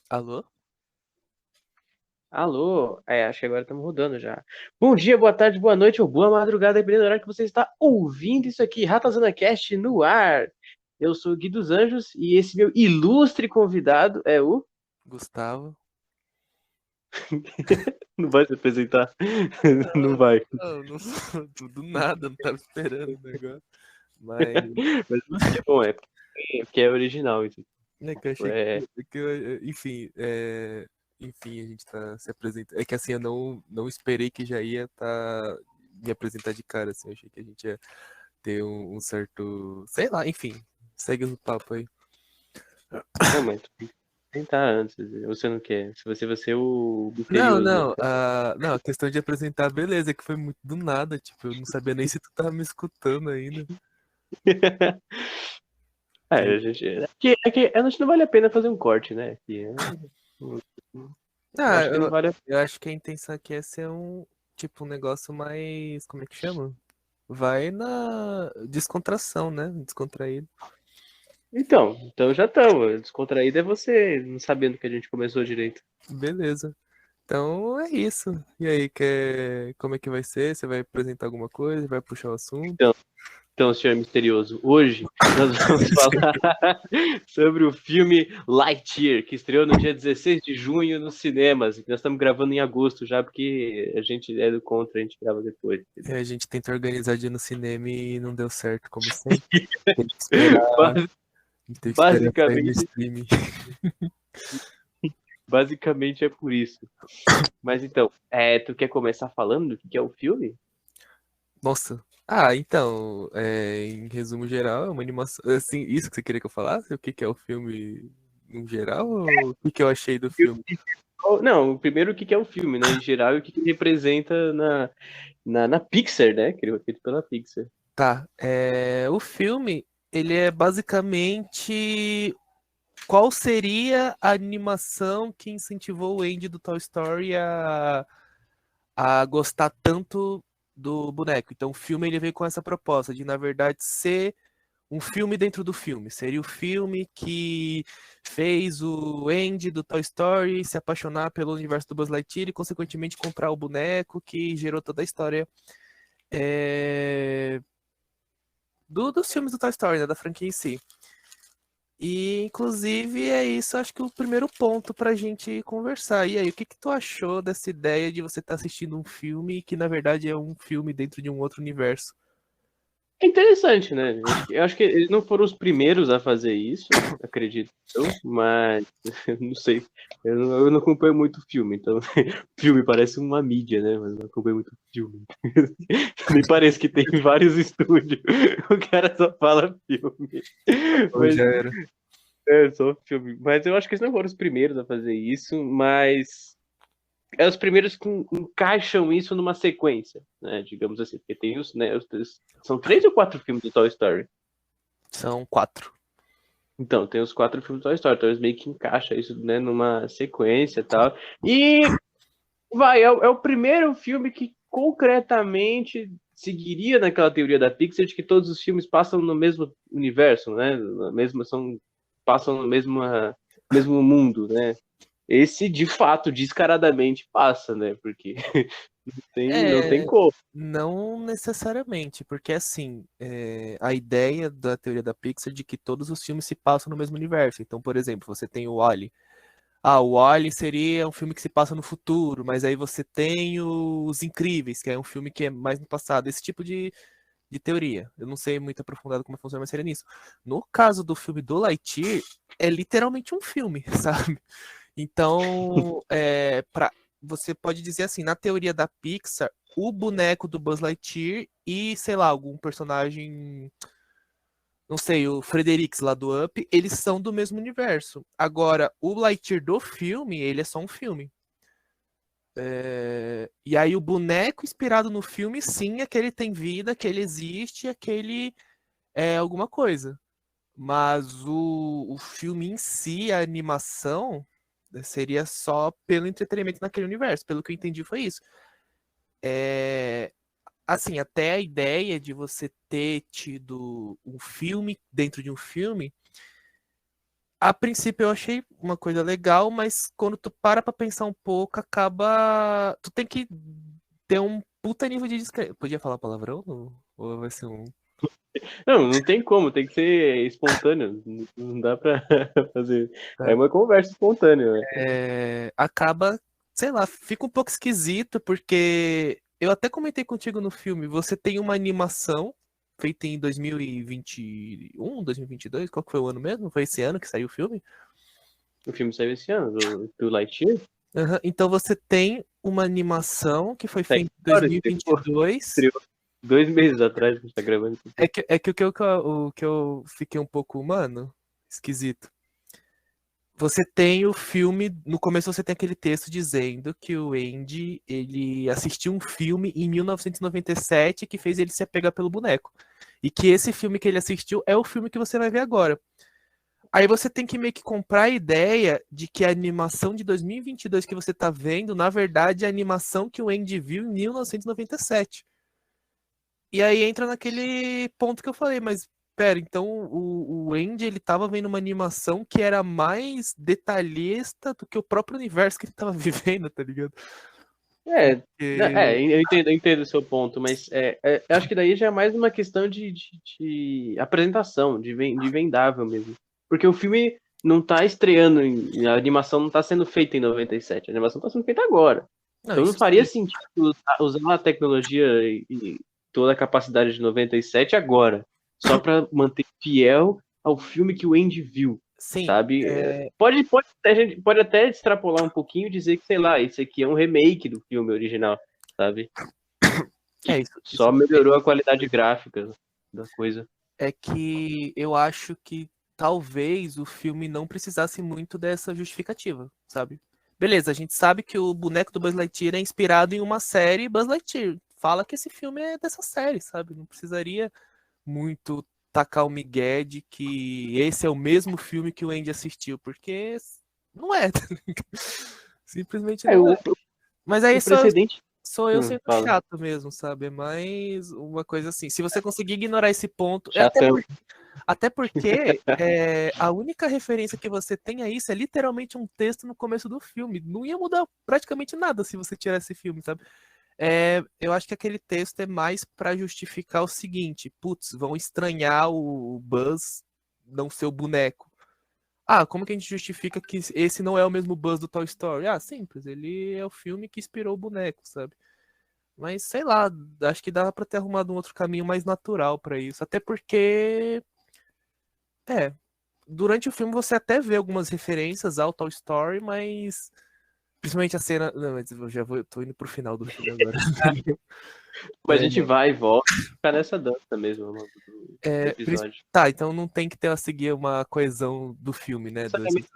Alô? Alô? Acho que agora estamos rodando já. Bom dia, boa tarde, boa noite ou boa madrugada, dependendo do horário que você está ouvindo isso aqui. Ratazana Cast no ar. Eu sou o Gui dos Anjos e esse meu ilustre convidado é o. Gustavo? Não vai se apresentar? Não vai. Não, não, do nada, não tava esperando o negócio. Mas Mas é bom, porque é original isso. é que eu achei É, enfim, enfim, a gente tá se apresentando. É que assim, eu não esperei que já ia me apresentar de cara, assim. Eu achei que a gente ia ter um certo, sei lá, enfim, segue o papo aí. não, mas tem que tentar antes. Você não quer. Se você é o Não, misterioso. não, não, a questão de apresentar, beleza, é que foi muito do nada, tipo, eu não sabia nem se tu tava me escutando ainda. Que, A gente não vale a pena fazer um corte, né? Eu Ah, acho que não eu, vale a eu acho que a intenção aqui é ser tipo, um negócio mais, como é que chama? Vai na descontração, né? Descontraído. então já estamos. Descontraído é você, não sabendo que a gente começou direito. Beleza. Então é isso. E aí, como é que vai ser? Você vai apresentar alguma coisa? Vai puxar o assunto? Então, então, senhor misterioso, hoje nós vamos falar sobre o filme Lightyear, que estreou no dia 16 de junho nos cinemas. Nós estamos gravando em agosto já, porque a gente é do contra, a gente grava depois. E Entendeu? a gente tenta organizar dia no cinema e não deu certo, como sempre. Teve que esperar, Bas- teve que esperar sair no Basicamente, streaming. basicamente é por isso. Mas então, tu quer começar falando do que é o filme? Nossa. Então, em resumo geral, é uma animação. Assim, isso que você queria que eu falasse? O que que é o filme em geral? Ou o que que eu achei do filme? Não, primeiro o que é o filme, né, em geral, e o que representa na Pixar, né, que ele foi feito pela Pixar. Tá. O filme, ele é basicamente qual seria a animação que incentivou o Andy do Toy Story a gostar tanto do boneco. Então, o filme ele veio com essa proposta de, na verdade, ser um filme dentro do filme. Seria o filme que fez o Andy do Toy Story se apaixonar pelo universo do Buzz Lightyear e, consequentemente, comprar o boneco que gerou toda a história é, dos filmes do Toy Story, né, da franquia em si. E, inclusive, é isso, acho que o primeiro ponto pra gente conversar. E aí, o que que tu achou dessa ideia de você estar assistindo um filme que, na verdade, é um filme dentro de um outro universo? É interessante, né, eu acho que eles não foram os primeiros a fazer isso, acredito eu, mas eu não sei, eu não acompanho muito filme, então filme parece uma mídia, né, mas eu não acompanho muito filme. Nem parece que tem vários estúdios, o cara só fala filme, Ou mas já era? é só filme. Mas eu acho que eles não foram os primeiros a fazer isso, mas é os primeiros que encaixam isso numa sequência, né? Digamos assim, porque tem são 3 ou 4 filmes do Toy Story. São quatro. Então, tem os 4 filmes do Toy Story, então eles meio que encaixam isso, né, numa sequência e tal. E é o primeiro filme que concretamente seguiria naquela teoria da Pixar de que todos os filmes passam no mesmo universo, né? Passam no mesmo mundo, né? Esse, de fato, descaradamente passa, né? Porque não tem É, como. não necessariamente, porque assim, a ideia da teoria da Pixar é de que todos os filmes se passam no mesmo universo. Então, por exemplo, você tem o Wall-E. O Wall-E seria um filme que se passa no futuro, mas aí você tem Os Incríveis, que é um filme que é mais no passado. Esse tipo de teoria. Eu não sei muito aprofundado como funciona, mas seria nisso. No caso do filme do Lightyear, é literalmente um filme, sabe? Então, você pode dizer assim, na teoria da Pixar, o boneco do Buzz Lightyear e, sei lá, algum personagem, não sei, o Fredericks lá do Up, eles são do mesmo universo. Agora, o Lightyear do filme, ele é só um filme. E aí o boneco inspirado no filme, sim, é que ele tem vida, que ele existe, é que ele é alguma coisa. Mas o filme em si, a animação, seria só pelo entretenimento naquele universo. Pelo que eu entendi, foi isso. É, assim, até a ideia de você ter tido um filme dentro de um filme, A princípio eu achei uma coisa legal, mas quando tu para pra pensar um pouco, acaba. Tu tem que ter um puta nível de discreção. Podia falar palavrão? Ou vai ser um. Não tem como, tem que ser espontâneo. Não dá pra fazer. É Tá. uma conversa espontânea, né? Acaba, sei lá, fica um pouco esquisito, porque eu até comentei contigo no filme, você tem uma animação feita em 2021, 2022, qual que foi o ano mesmo? Foi esse ano que saiu o filme? O filme saiu esse ano, do Lightyear. Aham. Então você tem uma animação que foi Tá feita em agora, estreou, 2022. estreou 2 meses atrás que a gente tá gravando isso aqui. É que o que eu fiquei um pouco, mano, esquisito. Você tem o filme, no começo você tem aquele texto dizendo que o Andy, ele assistiu um filme em 1997 que fez ele se apegar pelo boneco. E que esse filme que ele assistiu é o filme que você vai ver agora. Aí você tem que meio que comprar a ideia de que a animação de 2022 que você tá vendo, na verdade, é a animação que o Andy viu em 1997. E aí entra naquele ponto que eu falei, mas pera, então o Andy ele tava vendo uma animação que era mais detalhista do que o próprio universo que ele tava vivendo, tá ligado? É, Porque... eu entendo o seu ponto, mas eu acho que daí já é mais uma questão de apresentação, de vendável mesmo. Porque o filme não tá estreando, a animação não tá sendo feita em 97, a animação tá sendo feita agora. Não, Então não isso faria sim. sentido usar a tecnologia e toda a capacidade de 97 agora, só para manter fiel ao filme que o Andy viu, Sim, sabe? A gente pode até extrapolar um pouquinho e dizer que, sei lá, isso aqui é um remake do filme original, sabe? isso Só melhorou a qualidade gráfica da coisa. é que eu acho que talvez o filme não precisasse muito dessa justificativa, sabe? Beleza, a gente sabe que o boneco do Buzz Lightyear é inspirado em uma série Buzz Lightyear. Fala que esse filme é dessa série, sabe? Não precisaria muito tacar o migué de que esse é o mesmo filme que o Andy assistiu, porque não é. Simplesmente É, não é. o, Mas aí o precedente. sou eu sendo Fala. chato mesmo, sabe? É mais uma coisa assim. Se você conseguir ignorar esse ponto, Chatão. até porque a única referência que você tem a isso é literalmente um texto no começo do filme. Não ia mudar praticamente nada se você tirar esse filme, sabe? Eu acho que aquele texto é mais para justificar o seguinte: putz, vão estranhar o Buzz não ser o boneco. Ah, como que a gente justifica que esse não é o mesmo Buzz do Toy Story? Ah, simples, ele é o filme que inspirou o boneco, sabe? Mas sei lá, acho que dava pra ter arrumado um outro caminho mais natural pra isso. Até porque, é, durante o filme você até vê algumas referências ao Toy Story, mas principalmente a cena. Não, mas eu já vou, eu tô indo pro final do filme agora. Mas a É, gente vai e volta e fica nessa dança mesmo do episódio. tá, então não tem que ter a seguir uma coesão do filme, né? Exatamente.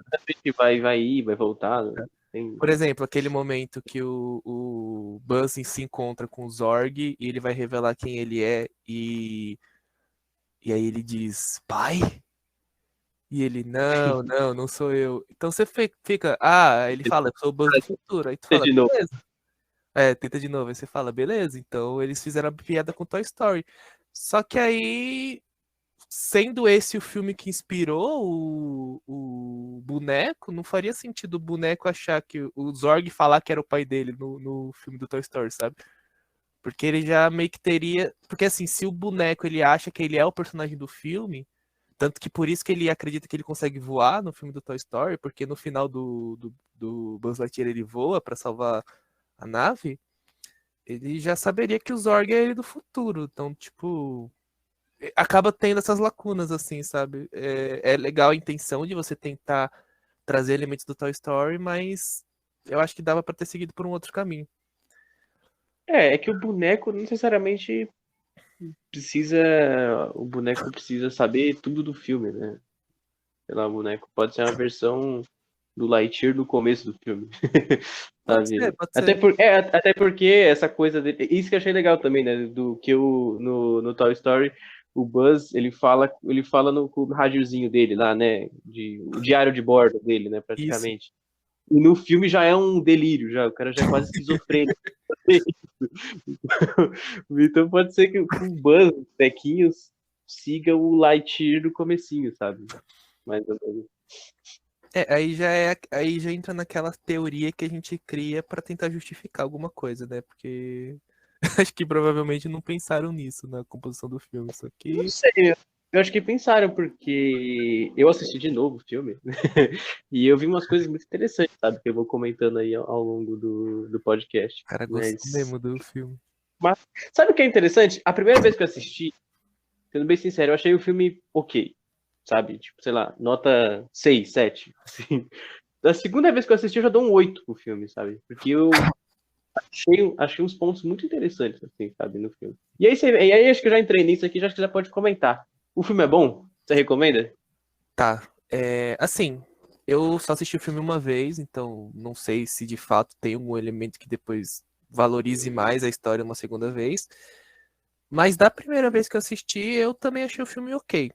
Que vai ir, vai voltar. Né? Tem... Por exemplo, aquele momento que o Buzz se encontra com o Zorg e ele vai revelar quem ele é e aí ele diz, pai? E ele, não sou eu. Então você fica, ele fala, eu sou o Buzz do futuro. Aí tu fala, De novo. beleza. Tenta de novo. Aí você fala, beleza. Então eles fizeram a piada com Toy Story. Só que aí, sendo esse o filme que inspirou o boneco, não faria sentido o boneco achar que o Zorg falar que era o pai dele no filme do Toy Story, sabe? Porque ele já meio que teria. Porque assim, se o boneco ele acha que ele é o personagem do filme, tanto que por isso que ele acredita que ele consegue voar no filme do Toy Story, porque no final do Buzz Lightyear ele voa pra salvar a nave, ele já saberia que o Zorg é ele do futuro. Então, tipo, acaba tendo essas lacunas, assim, sabe? É legal a intenção de você tentar trazer elementos do Toy Story, mas eu acho que dava pra ter seguido por um outro caminho. É que o boneco não necessariamente precisa. O boneco precisa saber tudo do filme, né? Sei lá, o boneco pode ser uma versão do Lightyear do começo do filme. Pode ser, Sabe? pode ser. Até porque essa coisa dele. Isso que eu achei legal também, né? Do que no Toy Story, o Buzz, ele fala no rádiozinho dele lá, né? O diário de bordo dele, né? Isso. Praticamente. E no filme já é um delírio, já. O cara já é quase esquizofrênico. Então pode ser que o Buzz, o Tequinhos, siga o Lightyear do comecinho, sabe? Mais ou menos. Aí já entra naquela teoria que a gente cria pra tentar justificar alguma coisa, né? Porque acho que provavelmente não pensaram nisso na composição do filme, só Não que, sei, eu acho que pensaram, porque eu assisti de novo o filme e eu vi umas coisas muito interessantes, sabe? Que eu vou comentando aí ao longo do podcast. cara, gostou Mas, mesmo do filme. mas sabe o que é interessante? A primeira vez que eu assisti, sendo bem sincero, eu achei o filme ok, sabe? Tipo, sei lá, nota 6, 7. Assim. Da segunda vez que eu assisti, eu já dou um 8 pro filme, sabe? Porque eu achei uns pontos muito interessantes, assim, sabe, no filme. E aí acho que eu já entrei nisso aqui, já acho que já pode comentar. O filme é bom? Você recomenda? Tá, assim, eu só assisti o filme uma vez, então não sei se de fato tem algum elemento que depois valorize mais a história uma segunda vez. Mas da primeira vez que eu assisti, eu também achei o filme ok.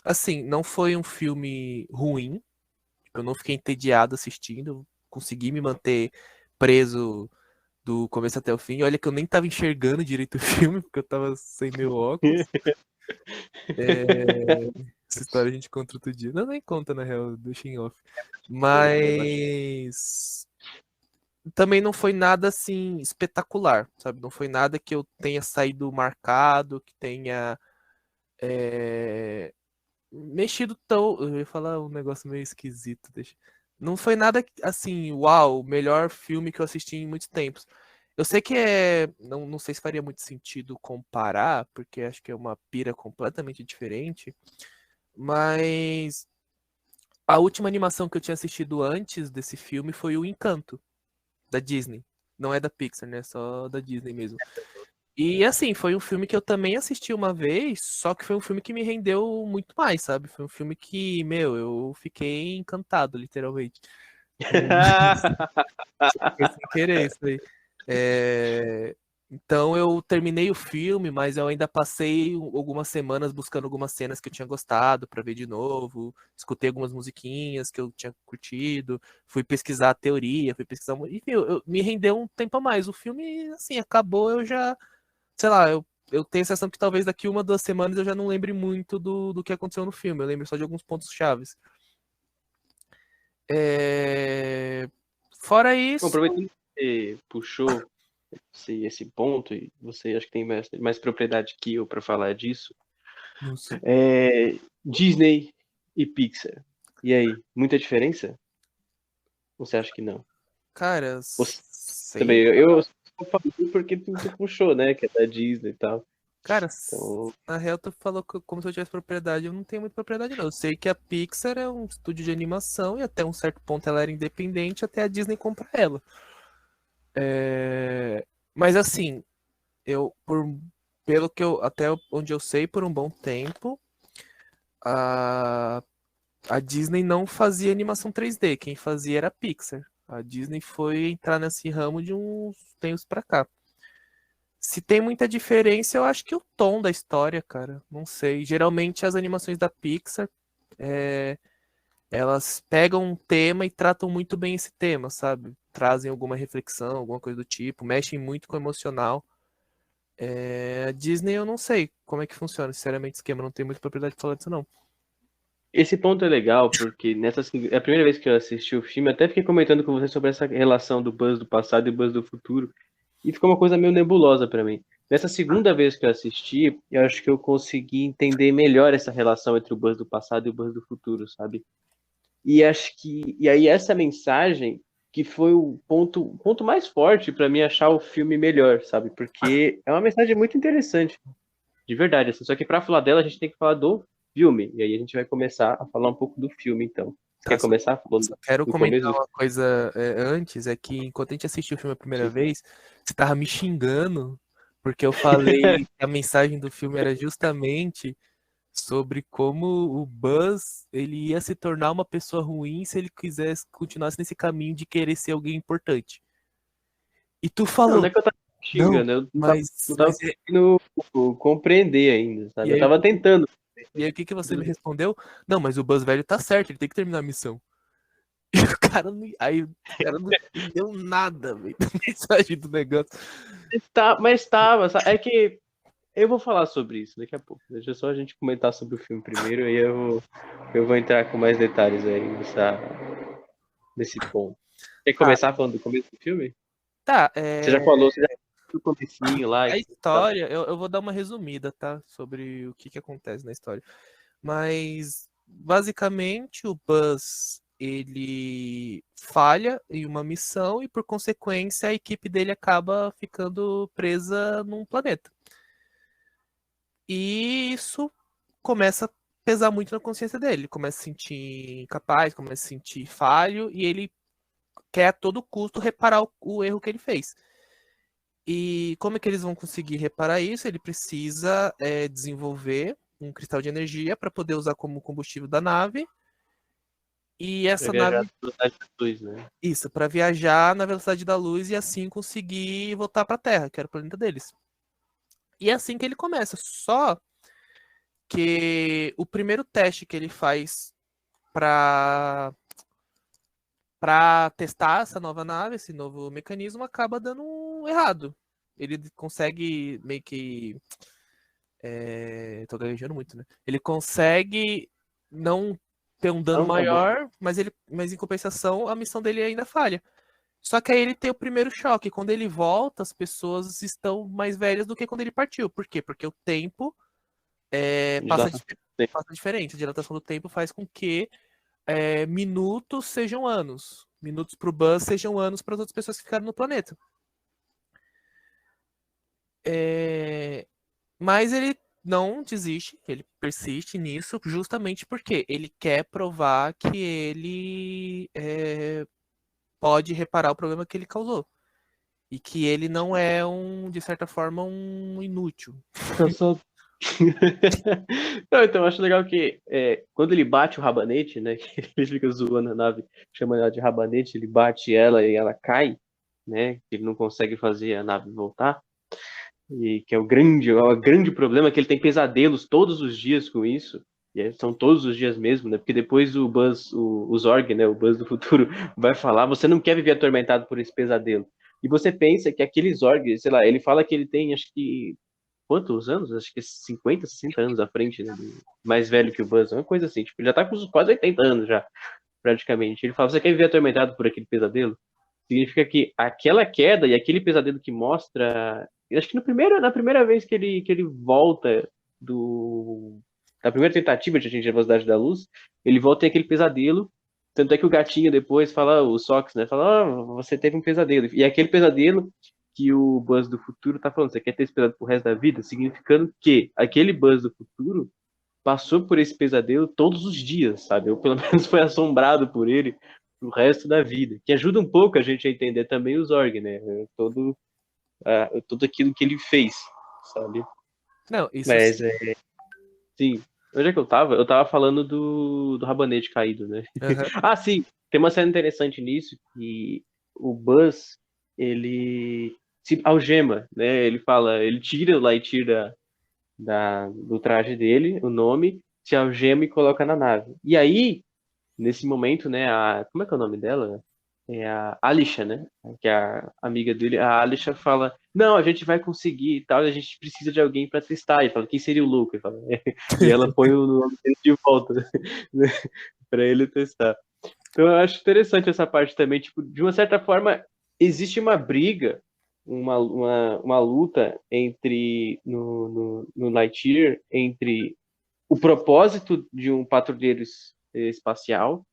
Assim, não foi um filme ruim, eu não fiquei entediado assistindo, eu consegui me manter preso do começo até o fim. Olha que eu nem tava enxergando direito o filme, porque eu tava sem meu óculos. É, Essa história a gente conta outro dia. Não, nem conta, na real, deixa em off. Mas também não foi nada assim espetacular, sabe? Não foi nada que eu tenha saído marcado, que tenha mexido tão. Eu ia falar um negócio meio esquisito. Não foi nada assim, uau, o melhor filme que eu assisti em muitos tempos. Eu sei que não sei se faria muito sentido comparar, porque acho que é uma pira completamente diferente. Mas a última animação que eu tinha assistido antes desse filme foi o Encanto, da Disney. Não é da Pixar, né? Só da Disney mesmo. E assim, foi um filme que eu também assisti uma vez, só que foi um filme que me rendeu muito mais, sabe? Foi um filme que, meu, eu fiquei encantado, literalmente. Com... Foi sem querer isso aí. É, Então eu terminei o filme, mas eu ainda passei algumas semanas buscando algumas cenas que eu tinha gostado pra ver de novo. Escutei algumas musiquinhas que eu tinha curtido, fui pesquisar a teoria, fui pesquisar. Enfim, me rendeu um tempo a mais. O filme, assim, acabou, eu já sei lá, eu tenho a sensação que talvez daqui uma, 2 semanas eu já não lembre muito do que aconteceu no filme. Eu lembro só de alguns pontos chaves. É, Fora Bom, isso, aproveitando que você puxou esse ponto, e você acho que tem mais propriedade que eu para falar disso, não sei. Disney e Pixar. E aí, muita diferença? Ou você acha que não? Cara, Você sei também, lá. eu só falei porque tu puxou, né, que é da Disney e tal. Cara, Então, na real tu falou como se eu tivesse propriedade. Eu não tenho muita propriedade, não. Eu sei que a Pixar é um estúdio de animação e até um certo ponto ela era independente até a Disney comprar ela. Mas assim, eu, pelo que eu, até onde eu sei, por um bom tempo, a a Disney não fazia animação 3D, quem fazia era a Pixar. A Disney foi entrar nesse ramo de uns tempos pra cá. Se tem muita diferença, eu acho que o tom da história, cara. Não sei. Geralmente as animações da Pixar, é, elas pegam um tema e tratam muito bem esse tema, sabe? Trazem alguma reflexão, alguma coisa do tipo, mexem muito com o emocional. A Disney eu não sei como é que funciona, sinceramente, o esquema. Não tenho muita propriedade de falar disso, não. esse ponto é legal, porque é a primeira vez que eu assisti o filme, até fiquei comentando com você sobre essa relação do Buzz do passado e Buzz do futuro, e ficou uma coisa meio nebulosa pra mim. Nessa segunda vez que eu assisti, eu acho que eu consegui entender melhor essa relação entre o Buzz do passado e o Buzz do futuro, sabe? E acho que e aí essa mensagem que foi o ponto mais forte pra mim achar o filme melhor, sabe? Porque é uma mensagem muito interessante, de verdade, assim. Só que pra falar dela, a gente tem que falar do filme. E aí a gente vai começar a falar um pouco do filme, então. Você Tá, quer começar falando só quero do começo comentar do uma coisa antes, é que enquanto a gente assistiu o filme a primeira filme? vez, você tava me xingando, porque eu falei que a mensagem do filme era justamente sobre como o Buzz ele ia se tornar uma pessoa ruim se ele quisesse continuasse nesse caminho de querer ser alguém importante. E tu Não, não falou, é que eu tava não, xingando, eu não tava mas conseguindo compreender ainda, e sabe? Eu aí, tava tentando. o que que você me respondeu? Não, mas o Buzz velho tá certo, ele tem que terminar a missão. E o cara não, aí o cara não entendeu nada, velho, da mensagem do negócio. Mas tava, sabe? É que eu vou falar sobre isso daqui a pouco. Deixa só a gente comentar sobre o filme primeiro, aí eu vou entrar com mais detalhes aí nesse ponto. Quer começar falando do começo do filme? Tá, Você já falou, você já do comecinho lá. a história, eu vou dar uma resumida, tá? Sobre o que acontece na história. Mas, basicamente, o Buzz, ele falha em uma missão e, por consequência, a equipe dele acaba ficando presa num planeta. E isso começa a pesar muito na consciência dele. Ele começa a se sentir incapaz, começa a se sentir falho, e ele quer a todo custo reparar o erro que ele fez. E como é que eles vão conseguir reparar isso? Ele precisa desenvolver um cristal de energia para poder usar como combustível da nave. E essa nave. Na velocidade da luz, né? Isso, para viajar na velocidade da luz e assim conseguir voltar para a Terra, que era o planeta deles. E é assim que ele começa. Só que o primeiro teste que ele faz para testar essa nova nave, esse novo mecanismo, acaba dando errado. Ele consegue meio que. Tô gaguejando muito, né? Ele consegue não ter um dano maior, mas em compensação a missão dele ainda falha. Só que aí ele tem o primeiro choque. Quando ele volta, as pessoas estão mais velhas do que quando ele partiu. Por quê? Porque o tempo passa diferente. A dilatação do tempo faz com que minutos sejam anos. Minutos para o Buzz sejam anos para as outras pessoas que ficaram no planeta. Mas ele não desiste, ele persiste nisso justamente porque ele quer provar que ele pode reparar o problema que ele causou. E que ele não é de certa forma, um inútil. Eu sou... Não, então eu acho legal que quando ele bate o rabanete, né? Ele fica zoando a nave, chamando ela de rabanete, ele bate ela e ela cai, né? Ele não consegue fazer a nave voltar. E que é o grande problema, que ele tem pesadelos todos os dias com isso. E são todos os dias mesmo, né? Porque depois o Buzz, o Zorg, né? O Buzz do futuro, vai falar: você não quer viver atormentado por esse pesadelo. E você pensa que aquele Zorg, sei lá, ele fala que ele tem, acho que quantos anos? Acho que 50, 60 anos à frente, né? Mais velho que o Buzz, uma coisa assim. Tipo, ele já tá com quase 80 anos já, praticamente. Ele fala: você quer viver atormentado por aquele pesadelo? Significa que aquela queda e aquele pesadelo que mostra... Acho que na primeira vez que ele volta da primeira tentativa de atingir a velocidade da luz, ele volta em aquele pesadelo. Tanto é que o gatinho depois fala, o Sox, né? Fala: você teve um pesadelo. E é aquele pesadelo que o Buzz do futuro tá falando: você quer ter esse pesadelo pro resto da vida? Significando que aquele Buzz do futuro passou por esse pesadelo todos os dias, sabe? Ou pelo menos foi assombrado por ele pro resto da vida. Que ajuda um pouco a gente a entender também o Zorg, né? Tudo aquilo que ele fez, sabe? Não, isso Mas, sim. Onde é que eu tava? Eu tava falando do rabanete caído, né? Uhum. Sim. Tem uma cena interessante nisso, que o Buzz, ele se algema, né? Ele tira o Lightyear do traje dele, o nome, se algema e coloca na nave. E aí, nesse momento, né, como é que é o nome dela? É a Alisha, né? Que é a amiga dele. A Alisha fala: não, a gente vai conseguir e tal, a gente precisa de alguém para testar. Ele fala: quem seria o Luke? Ele fala, e ela põe o nome dele de volta, né, para ele testar. Então eu acho interessante essa parte também. Tipo, de uma certa forma, existe uma briga, uma luta no Lightyear entre o propósito de um patrulheiro espacial,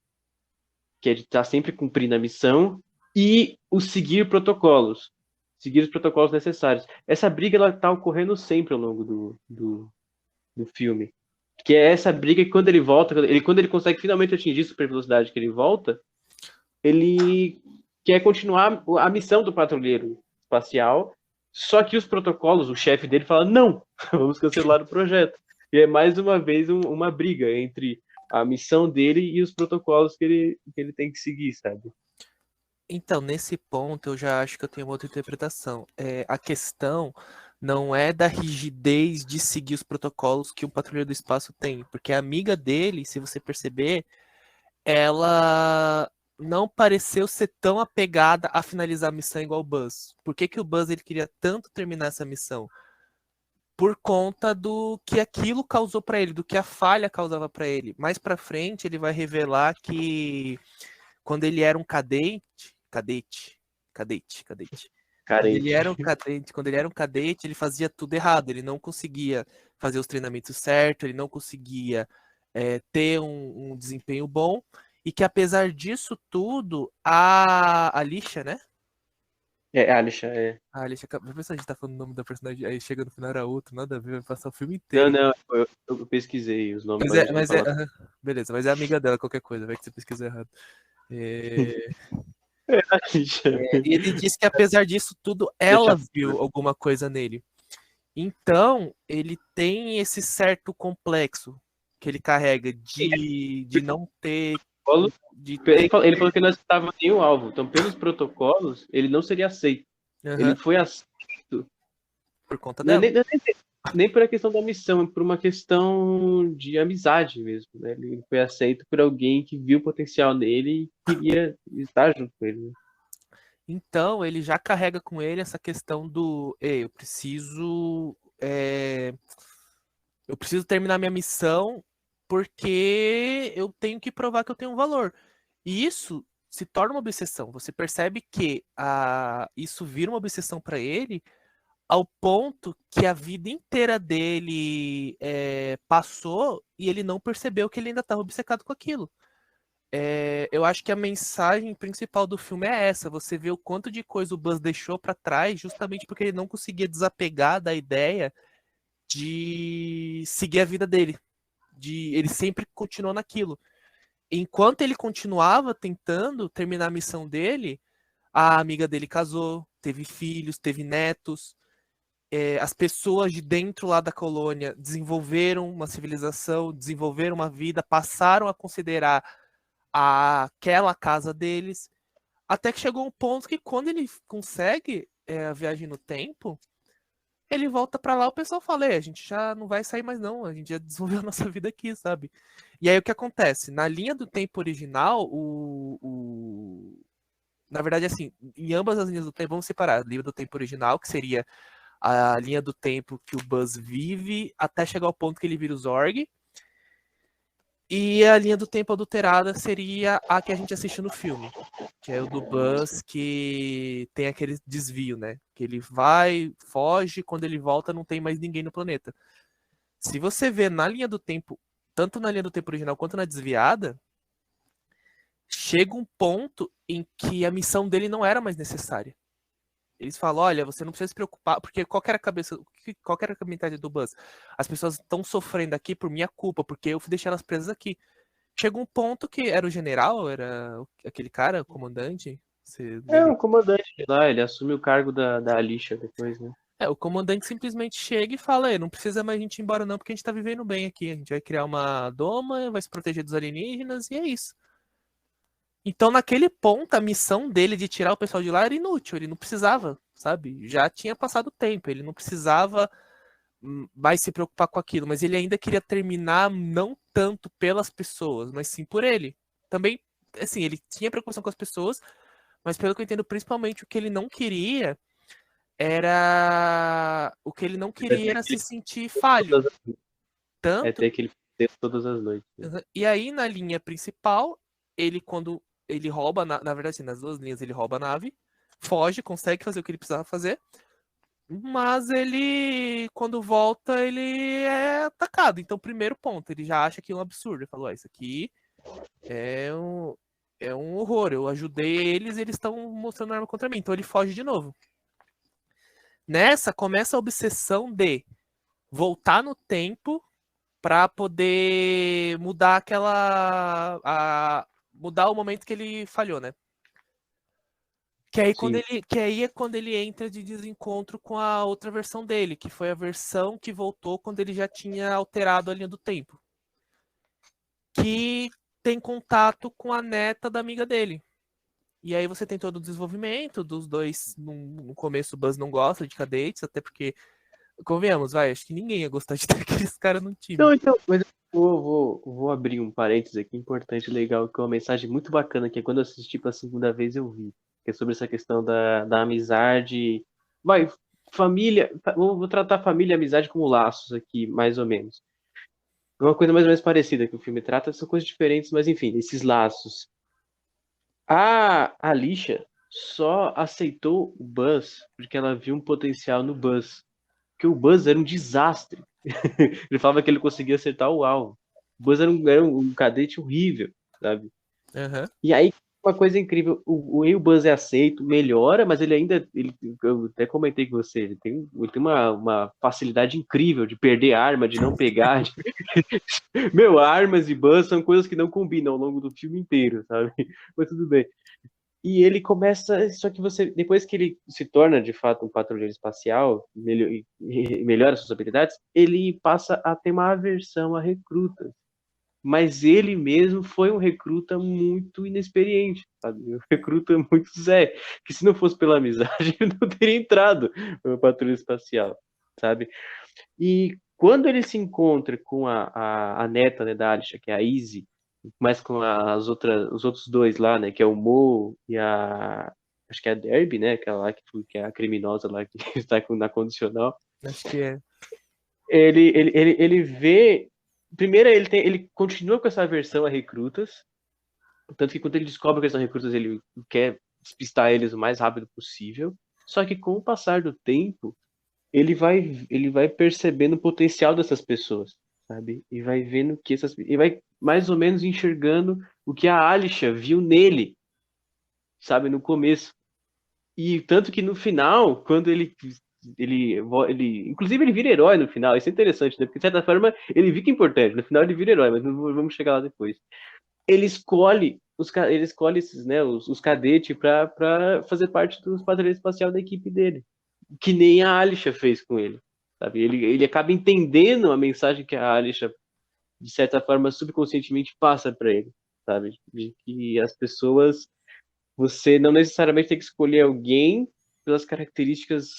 que é de estar sempre cumprindo a missão, e o seguir os protocolos necessários. Essa briga ela está ocorrendo sempre ao longo do filme, que é essa briga que quando ele volta, quando ele consegue finalmente atingir a super velocidade que ele volta, ele quer continuar a missão do patrulheiro espacial, só que os protocolos, o chefe dele fala: não, vamos cancelar o projeto. E é mais uma vez uma briga entre a missão dele e os protocolos que ele tem que seguir, sabe? Então, nesse ponto, eu já acho que eu tenho uma outra interpretação. A questão não é da rigidez de seguir os protocolos que o patrulheiro do espaço tem, porque a amiga dele, se você perceber, ela não pareceu ser tão apegada a finalizar a missão igual o Buzz. Por que que o Buzz ele queria tanto terminar essa missão? Por conta do que aquilo causou para ele, do que a falha causava para ele. Mais para frente, ele vai revelar que quando ele era um cadete. Carente. Quando ele era um cadete, ele fazia tudo errado. Ele não conseguia fazer os treinamentos certos, ele não conseguia ter um desempenho bom. E que apesar disso tudo, a Alicia, né? Alisha, é. A Alicia, a pessoa a gente tá falando o nome da personagem, aí chega no final era outro, nada a ver, vai passar o filme Não, inteiro. não, eu pesquisei os nomes Mas pra é, gente não mas é, falar. aham, beleza, mas é amiga dela, qualquer coisa, vai que você pesquisou errado. É, Alisha. e ele disse que apesar disso tudo, Deixa. ela viu alguma coisa nele. Então, ele tem esse certo complexo que ele carrega de não ter. De ter. Ele falou que não estava nem o alvo. Então, pelos protocolos, ele não seria aceito. Ele Aham, foi aceito. por conta Não é dela. nem por a questão da missão, é por uma questão de amizade mesmo. Né? Ele foi aceito por alguém que viu o potencial nele e queria estar junto com ele. Né? Então, ele já carrega com ele essa questão do. Ei, eu preciso. Eu preciso terminar minha missão porque eu tenho que provar que eu tenho um valor. E isso se torna uma obsessão. Você percebe que isso vira uma obsessão para ele ao ponto que a vida inteira dele passou e ele não percebeu que ele ainda estava obcecado com aquilo. Eu acho que a mensagem principal do filme é essa. Você vê o quanto de coisa o Buzz deixou para trás justamente porque ele não conseguia desapegar da ideia de seguir a vida dele. Ele sempre continuou naquilo. Enquanto ele continuava tentando terminar a missão dele, a amiga dele casou, teve filhos, teve netos. As pessoas de dentro lá da colônia desenvolveram uma civilização, desenvolveram uma vida, passaram a considerar aquela casa deles, até que chegou um ponto que quando ele consegue a viagem no tempo, ele volta pra lá, o pessoal fala, a gente já não vai sair mais não, a gente já desenvolveu a nossa vida aqui, sabe? E aí o que acontece? Na linha do tempo original, na verdade, assim, em ambas as linhas do tempo, vamos separar a linha do tempo original, que seria a linha do tempo que o Buzz vive até chegar ao ponto que ele vira o Zorg, e a linha do tempo adulterada seria a que a gente assiste no filme, que é o do Buzz, que tem aquele desvio, né? Que ele vai, foge, quando ele volta não tem mais ninguém no planeta. Se você vê na linha do tempo, tanto na linha do tempo original quanto na desviada, chega um ponto em que a missão dele não era mais necessária. Eles falam, olha, você não precisa se preocupar, porque qual que era a cabeça, qual que era a mentalidade do Buzz? As pessoas estão sofrendo aqui por minha culpa, porque eu deixei elas presas aqui. Chegou um ponto que era o general, era aquele cara, o comandante. Você lembra? O comandante lá, ele assume o cargo da Alisha depois, né? O comandante simplesmente chega e fala: não precisa mais a gente ir embora, não, porque a gente tá vivendo bem aqui. A gente vai criar uma doma, vai se proteger dos alienígenas, e é isso. Então, naquele ponto, a missão dele de tirar o pessoal de lá era inútil, ele não precisava, sabe? Já tinha passado o tempo, ele não precisava mais se preocupar com aquilo, mas ele ainda queria terminar não tanto pelas pessoas, mas sim por ele. Também, assim, ele tinha preocupação com as pessoas, mas pelo que eu entendo, principalmente o que ele não queria era se sentir falho. Tanto. Ter aquele todas as noites. Né? E aí, na linha principal, quando ele rouba, na verdade, assim, nas duas linhas, ele rouba a nave, foge, consegue fazer o que ele precisava fazer, mas ele, quando volta, ele é atacado. Então, primeiro ponto, ele já acha que é um absurdo. Ele falou, isso aqui é um horror. Eu ajudei eles e eles estão mostrando arma contra mim. Então, ele foge de novo. Nessa, começa a obsessão de voltar no tempo para poder mudar mudar o momento que ele falhou, né? Que aí é quando ele entra de desencontro com a outra versão dele, que foi a versão que voltou quando ele já tinha alterado a linha do tempo. Que tem contato com a neta da amiga dele. E aí você tem todo o desenvolvimento dos dois. No começo o Buzz não gosta de cadetes, até porque, convenhamos, acho que ninguém ia gostar de ter aqueles caras no time. Não, então, mas vou abrir um parênteses aqui, importante, legal, que é uma mensagem muito bacana, que é quando eu assisti pela segunda vez eu vi, que é sobre essa questão da amizade. Família, vou tratar família e amizade como laços aqui, mais ou menos. Uma coisa mais ou menos parecida que o filme trata, são coisas diferentes, mas enfim, esses laços. A Alicia só aceitou o Buzz porque ela viu um potencial no Buzz. Porque o Buzz era um desastre. Ele falava que ele conseguia acertar o alvo. O Buzz era um cadete horrível, sabe? Aham. E aí, uma coisa incrível, o Buzz é aceito, melhora, mas ele ainda, eu até comentei com você, ele tem uma facilidade incrível de perder arma, de não pegar. Meu, armas e Buzz são coisas que não combinam ao longo do filme inteiro, sabe? Mas tudo bem. E ele começa, só que você, depois que ele se torna de fato um patrulheiro espacial e melhora suas habilidades, ele passa a ter uma aversão a recrutas. Mas ele mesmo foi um recruta muito inexperiente, sabe? Um recruta muito Zé, que se não fosse pela amizade, ele não teria entrado no patrulha espacial, sabe? E quando ele se encontra com a neta, né, da Alicia, que é a Izzy, mas com os outros dois lá, né, que é o Mo e acho que é a Derby, né, aquela lá que é a criminosa lá que está na condicional, Acho que é. ele vê. Primeiro, ele continua com essa aversão a recrutas, tanto que quando ele descobre que são recrutas, ele quer despistar eles o mais rápido possível. Só que com o passar do tempo, ele vai percebendo o potencial dessas pessoas, sabe? E vai vendo que e vai mais ou menos enxergando o que a Alicia viu nele, sabe, no começo. E tanto que no final, quando ele inclusive ele vira herói no final, isso é interessante, né? Porque de certa forma ele fica importante, no final ele vira herói, mas vamos chegar lá depois. Ele escolhe esses, né, os cadetes para fazer parte dos patrulheiros espacial da equipe dele, que nem a Alicia fez com ele, sabe? Ele acaba entendendo a mensagem que a Alicia, de certa forma, subconscientemente passa para ele, sabe? De que as pessoas, você não necessariamente tem que escolher alguém pelas características,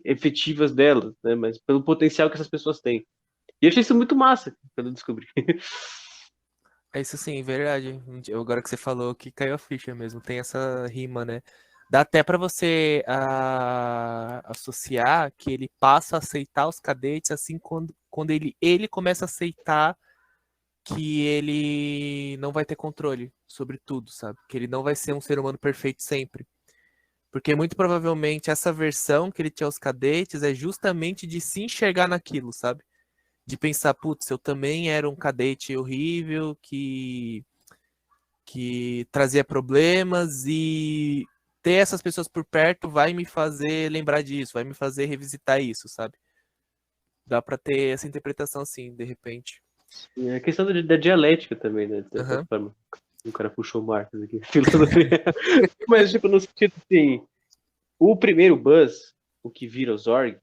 efetivas delas, né? Mas pelo potencial que essas pessoas têm. E eu achei isso muito massa quando eu descobri. É isso sim, verdade. Agora que você falou que caiu a ficha mesmo, tem essa rima, né? Dá até pra você associar que ele passa a aceitar os cadetes assim quando ele começa a aceitar que ele não vai ter controle sobre tudo, sabe? Que ele não vai ser um ser humano perfeito sempre. Porque muito provavelmente essa versão que ele tinha aos cadetes é justamente de se enxergar naquilo, sabe? De pensar, putz, eu também era um cadete horrível que trazia problemas e ter essas pessoas por perto vai me fazer lembrar disso, vai me fazer revisitar isso, sabe? Dá pra ter essa interpretação assim, de repente. É a questão da dialética também, né? De certa Aham. forma. O cara puxou o Marcos aqui. Filosofia. Mas, tipo, no sentido assim, o primeiro Buzz, o que vira o Zorg,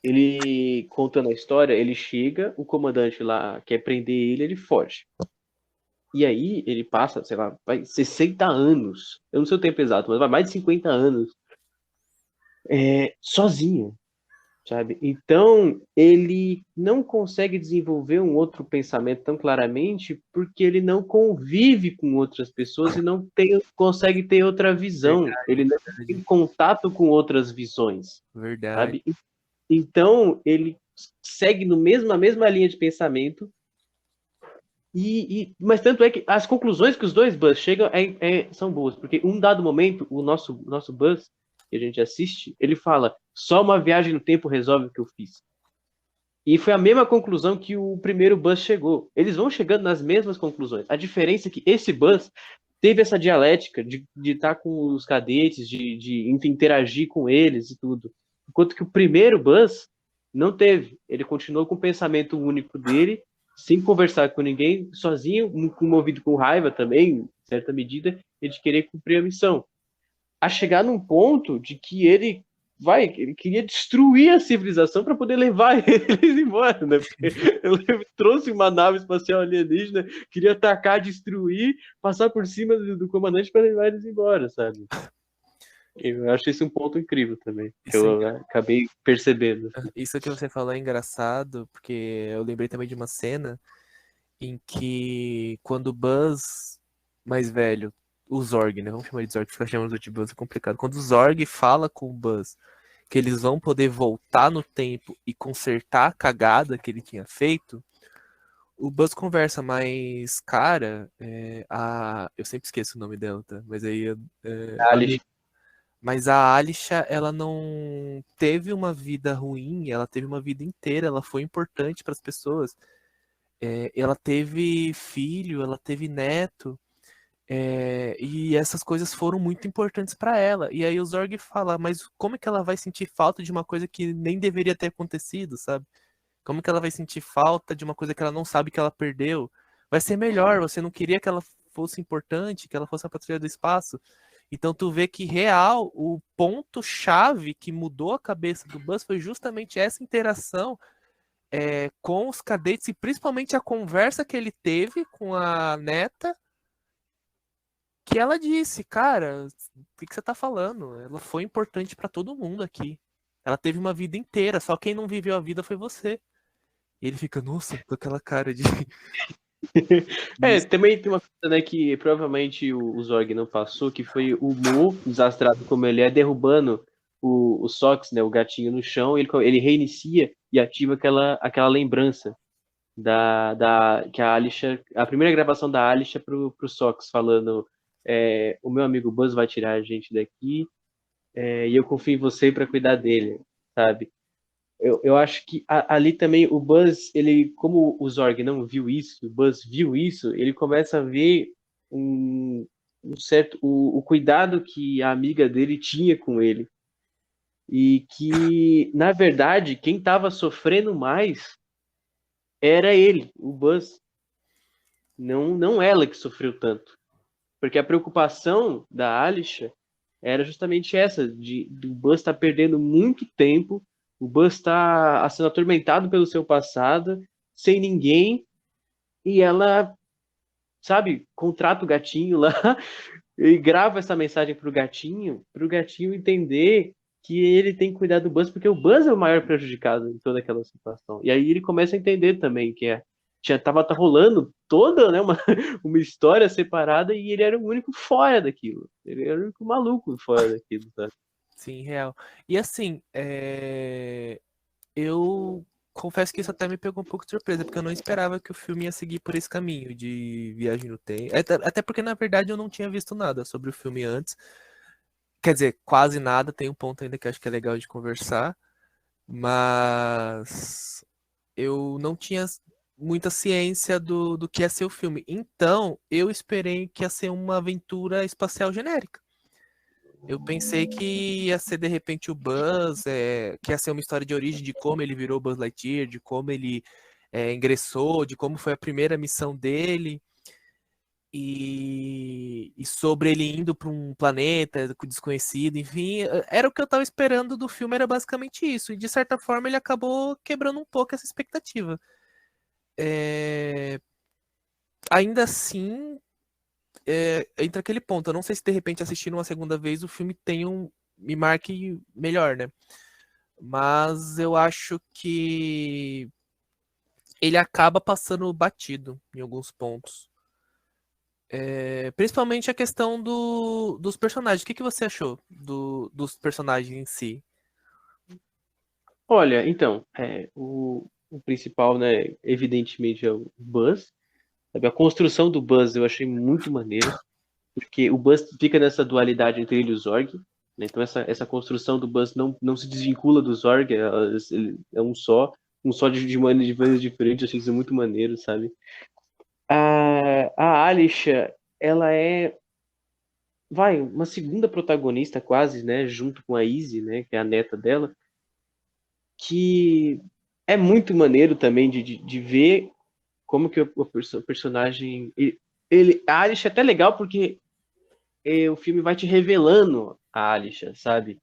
ele, contando a história, ele chega, o comandante lá quer prender ele foge. E aí ele passa, sei lá, vai 60 anos, eu não sei o tempo exato, mas vai mais de 50 anos, sozinho, sabe? Então, ele não consegue desenvolver um outro pensamento tão claramente porque ele não convive com outras pessoas e não consegue ter outra visão. Verdade, Ele não tem verdade, contato com outras visões, verdade. sabe? Então, ele segue na mesma linha de pensamento. Mas tanto é que as conclusões que os dois Buzz chegam são boas, porque um dado momento, o nosso Buzz, que a gente assiste, ele fala: só uma viagem no tempo resolve o que eu fiz. E foi a mesma conclusão que o primeiro Buzz chegou. Eles vão chegando nas mesmas conclusões. A diferença é que esse Buzz teve essa dialética de estar com os cadetes, de interagir com eles e tudo. Enquanto que o primeiro Buzz não teve. Ele continuou com o pensamento único dele, sem conversar com ninguém, sozinho, movido com raiva também, em certa medida, e de querer cumprir a missão. A chegar num ponto de que ele queria destruir a civilização para poder levar eles embora, né? Porque ele trouxe uma nave espacial alienígena, queria atacar, destruir, passar por cima do comandante para levar eles embora, sabe? Eu acho esse um ponto incrível também, que Isso, eu acabei percebendo. isso que você falou é engraçado, porque eu lembrei também de uma cena em que quando o Buzz mais velho, o Zorg, né? Vamos chamar ele de Zorg, porque ficar chamando de Buzz é complicado. Quando o Zorg fala com o Buzz que eles vão poder voltar no tempo e consertar a cagada que ele tinha feito, o Buzz conversa, mas, cara, eu sempre esqueço o nome dela, tá? Mas aí, A a Alice. amiga. Mas a Alisha, ela não teve uma vida ruim, ela teve uma vida inteira, ela foi importante para as pessoas. Ela teve filho, ela teve neto, e essas coisas foram muito importantes para ela. E aí o Zorg fala, mas como é que ela vai sentir falta de uma coisa que nem deveria ter acontecido, sabe? Como que ela vai sentir falta de uma coisa que ela não sabe que ela perdeu? Vai ser melhor, você não queria que ela fosse importante, que ela fosse a patrulha do espaço. Então tu vê que real, o ponto chave que mudou a cabeça do Buzz foi justamente essa interação com os cadetes e principalmente a conversa que ele teve com a neta, que ela disse, cara, o que você tá falando? Ela foi importante para todo mundo aqui. Ela teve uma vida inteira, só quem não viveu a vida foi você. E ele fica, nossa, com aquela cara de. Também tem uma coisa, né, que provavelmente o Zorg não passou, que foi o Mu, desastrado como ele é, derrubando o Sox, né, o gatinho no chão, ele reinicia e ativa aquela lembrança que a Alicia, a primeira gravação da Alicia pro Sox, falando o meu amigo Buzz vai tirar a gente daqui, e eu confio em você para cuidar dele, sabe? Eu acho que ali também o Buzz, ele, como o Zorg não viu isso, o Buzz viu isso, ele começa a ver um certo o cuidado que a amiga dele tinha com ele. E que, na verdade, quem estava sofrendo mais era ele, o Buzz. Não ela que sofreu tanto. Porque a preocupação da Alicia era justamente essa, do Buzz estar perdendo muito tempo, o Buzz está sendo atormentado pelo seu passado, sem ninguém, e ela, sabe, contrata o gatinho lá e grava essa mensagem pro gatinho entender que ele tem que cuidar do Buzz, porque o Buzz é o maior prejudicado em toda aquela situação. E aí ele começa a entender também que tá rolando toda, né, uma história separada e ele era o único fora daquilo. Ele era o único maluco fora daquilo, sabe? Sim, real. E assim, eu confesso que isso até me pegou um pouco de surpresa, porque eu não esperava que o filme ia seguir por esse caminho de viagem no tempo. Até porque, na verdade, eu não tinha visto nada sobre o filme antes. Quer dizer, quase nada. Tem um ponto ainda que eu acho que é legal de conversar. Mas eu não tinha muita ciência do que ia ser o filme. Então, eu esperei que ia ser uma aventura espacial genérica. Eu pensei que ia ser de repente o Buzz, que ia ser uma história de origem de como ele virou Buzz Lightyear, de como ele ingressou, de como foi a primeira missão dele, e sobre ele indo para um planeta desconhecido, enfim, era o que eu estava esperando do filme, era basicamente isso. E de certa forma ele acabou quebrando um pouco essa expectativa. Ainda assim, entra aquele ponto. Eu não sei se de repente assistindo uma segunda vez o filme me marque melhor, né? Mas eu acho que ele acaba passando batido em alguns pontos. Principalmente a questão dos personagens. O que você achou dos personagens em si? Olha, então, o principal, né, evidentemente é o Buzz. Sabe? A construção do Buzz eu achei muito maneira, porque o Buzz fica nessa dualidade entre ele e o Zorg, né? Então essa construção do Buzz não se desvincula do Zorg, ele é um só de maneiras diferentes, eu achei isso muito maneiro, sabe? A Alisha, ela é, uma segunda protagonista quase, né, junto com a Izzy, né, que é a neta dela, que é muito maneiro também de ver como que o personagem... A Alisha é até legal porque o filme vai te revelando a Alisha, sabe?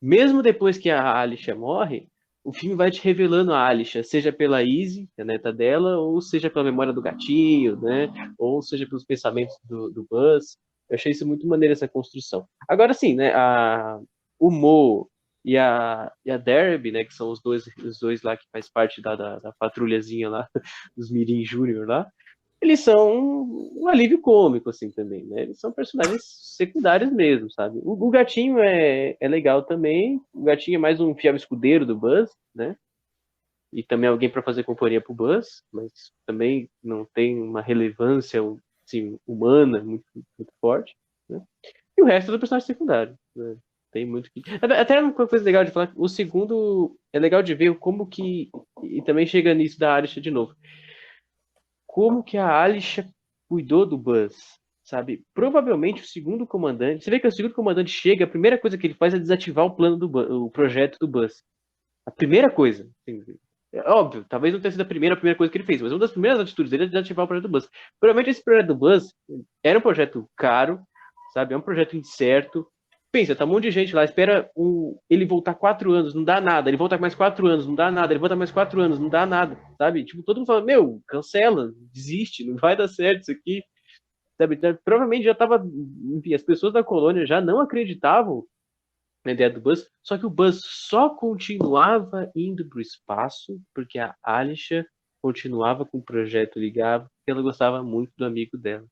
Mesmo depois que a Alisha morre, o filme vai te revelando a Alisha, seja pela Izzy, a neta dela, ou seja pela memória do gatinho, né? Ou seja pelos pensamentos do Buzz. Eu achei isso muito maneiro, essa construção. Agora sim, né? O Mo e a Derby, né? Que são os dois lá que faz parte da patrulhazinha lá, dos Mirim Júnior lá, eles são um alívio cômico, assim, também, né? Eles são personagens secundários mesmo, sabe? O gatinho é legal também. O gatinho é mais um fiel escudeiro do Buzz, né? e também alguém para fazer companhia pro Buzz, mas também não tem uma relevância assim, humana muito forte, né? E o resto é do personagem secundário, né? Tem muito que... Até uma coisa legal de falar, o segundo é legal de ver como que... E também chega nisso da Alicia de novo. Como que a Alicia cuidou do Buzz, sabe? Provavelmente o segundo comandante... Você vê que o segundo comandante chega, a primeira coisa que ele faz é desativar o plano do Buzz, o projeto do Buzz. A primeira coisa. Assim, é óbvio, talvez não tenha sido a primeira coisa que ele fez, mas uma das primeiras atitudes dele é desativar o projeto do Buzz. Provavelmente esse projeto do Buzz era um projeto caro, sabe? É um projeto incerto. Pensa, tá um monte de gente lá, espera ele voltar 4 anos, não dá nada. Ele volta mais 4 anos, não dá nada. Ele volta mais 4 anos, não dá nada, sabe? Tipo, todo mundo fala, meu, cancela, desiste, não vai dar certo isso aqui. Sabe? Então, provavelmente já tava... Enfim, as pessoas da colônia já não acreditavam na ideia do Buzz, só que o Buzz só continuava indo para o espaço porque a Alicia continuava com o projeto ligado, porque ela gostava muito do amigo dela.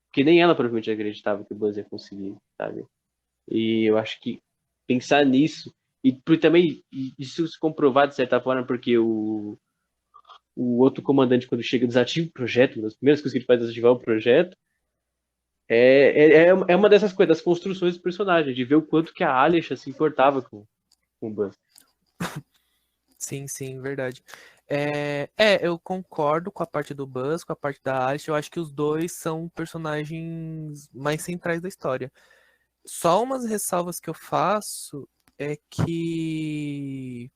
Porque nem ela provavelmente acreditava que o Buzz ia conseguir, sabe? E eu acho que pensar nisso, e também isso se comprovar de certa forma, porque o outro comandante, quando chega, desativa o projeto, uma das primeiras coisas que ele faz é desativar o projeto, é uma dessas coisas, das construções do personagem, de ver o quanto que a Alicia se importava com o Buzz. Sim, sim, verdade. Eu concordo com a parte do Buzz, com a parte da Alice. Eu acho que os dois são personagens mais centrais da história. Só umas ressalvas que eu faço é que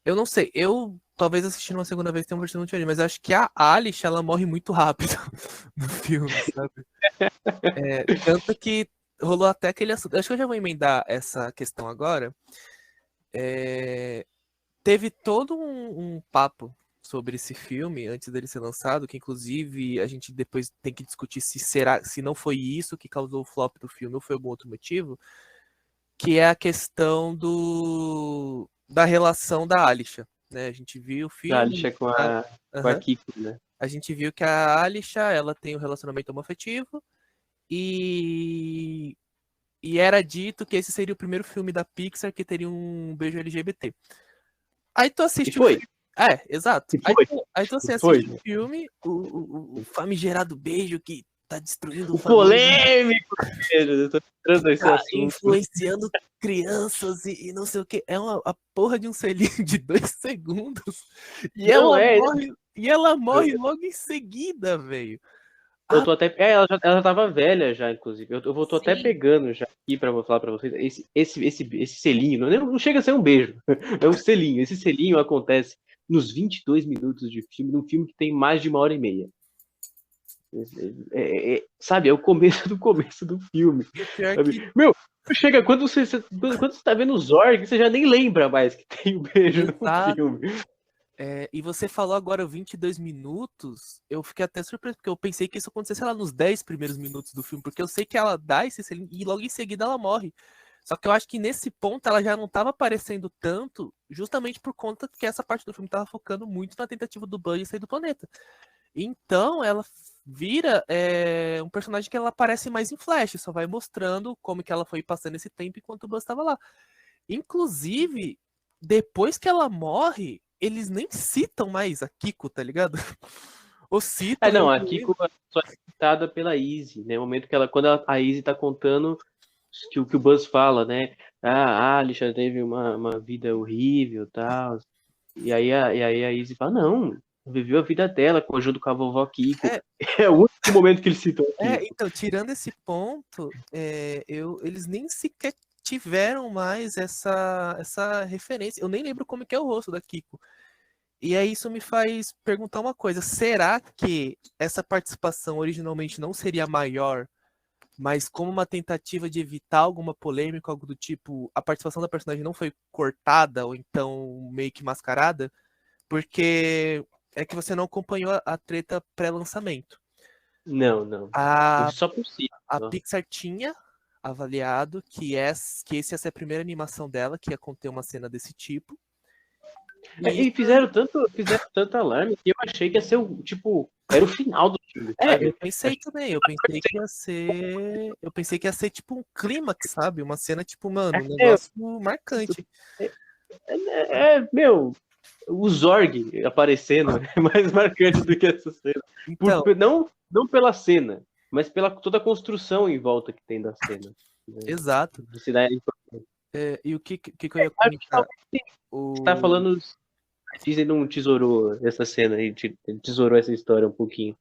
eu não sei, eu talvez assistindo uma segunda vez tenha uma versão diferente, mas eu acho que a Alice ela morre muito rápido no filme, sabe? Tanto que rolou até aquele assunto. Acho que eu já vou emendar essa questão agora. Teve todo um papo sobre esse filme antes dele ser lançado, que inclusive a gente depois tem que discutir se não foi isso que causou o flop do filme ou foi algum outro motivo, que é a questão da relação da Alisha, né? A gente viu o A filme, Alicia com a Kiko, né? a gente viu que a Alisha, ela tem um relacionamento homoafetivo e era dito que esse seria o primeiro filme da Pixar que teria um beijo LGBT. Aí tu E assiste o foi. filme. Exato. E foi. Aí você E foi. assiste o filme, o famigerado beijo que tá destruindo O família, polêmico beijo. Eu tô entrando nesse tá assunto. influenciando crianças e não sei o que. É a porra de um selinho de 2 segundos. E Não é. ela morre logo em seguida, velho. Eu tô até. Ela já tava velha já, inclusive. Tô até Sim. pegando já aqui pra falar pra vocês. Esse selinho, não chega a ser um beijo. É um selinho. Esse selinho acontece nos 22 minutos de filme, num filme que tem mais de 1h30. Sabe, é o começo do filme. Sabe? Meu, chega quando você tá vendo o Zorg, você já nem lembra mais que tem um beijo no filme. E você falou agora 22 minutos, eu fiquei até surpreso, porque eu pensei que isso acontecesse lá nos 10 primeiros minutos do filme, porque eu sei que ela dá esse selinho e logo em seguida ela morre. Só que eu acho que nesse ponto ela já não estava aparecendo tanto, justamente por conta que essa parte do filme estava focando muito na tentativa do Buzz de sair do planeta. Então ela vira um personagem que ela aparece mais em flash, só vai mostrando como que ela foi passando esse tempo enquanto o Buzz estava lá. Inclusive, depois que ela morre, eles nem citam mais a Kiko, tá ligado? Ou citam. Não, a Kiko só é citada pela Izzy, né? No momento que quando a Izzy tá contando que o Buzz fala, né? A Alicia teve uma vida horrível e tal. E aí a Izzy fala, não, viveu a vida dela junto com a vovó Kiko. É o único momento que eles citam aqui. Então, tirando esse ponto, eles nem sequer tiveram mais essa referência. Eu nem lembro como que é o rosto da Kiko. E aí isso me faz perguntar uma coisa. Será que essa participação originalmente não seria maior, mas como uma tentativa de evitar alguma polêmica, algo do tipo, a participação da personagem não foi cortada ou então meio que mascarada? Porque é que você não acompanhou a treta pré-lançamento. Não. Só por si. A Pixar tinha avaliado que esse ia ser a primeira animação dela que ia conter uma cena desse tipo. E fizeram tanto alarme que eu achei que ia ser era o final do filme. Eu pensei também, eu pensei que ia ser tipo um clímax, sabe? Uma cena tipo, mano, um negócio marcante. Meu, o Zorg aparecendo é mais marcante do que essa cena. Então, Não pela cena, mas pela toda a construção em volta que tem da cena. Né? exato. Você dá... E o que eu ia Acho que comentar? você tá falando, a Disney não tesourou essa cena e tesourou essa história um pouquinho.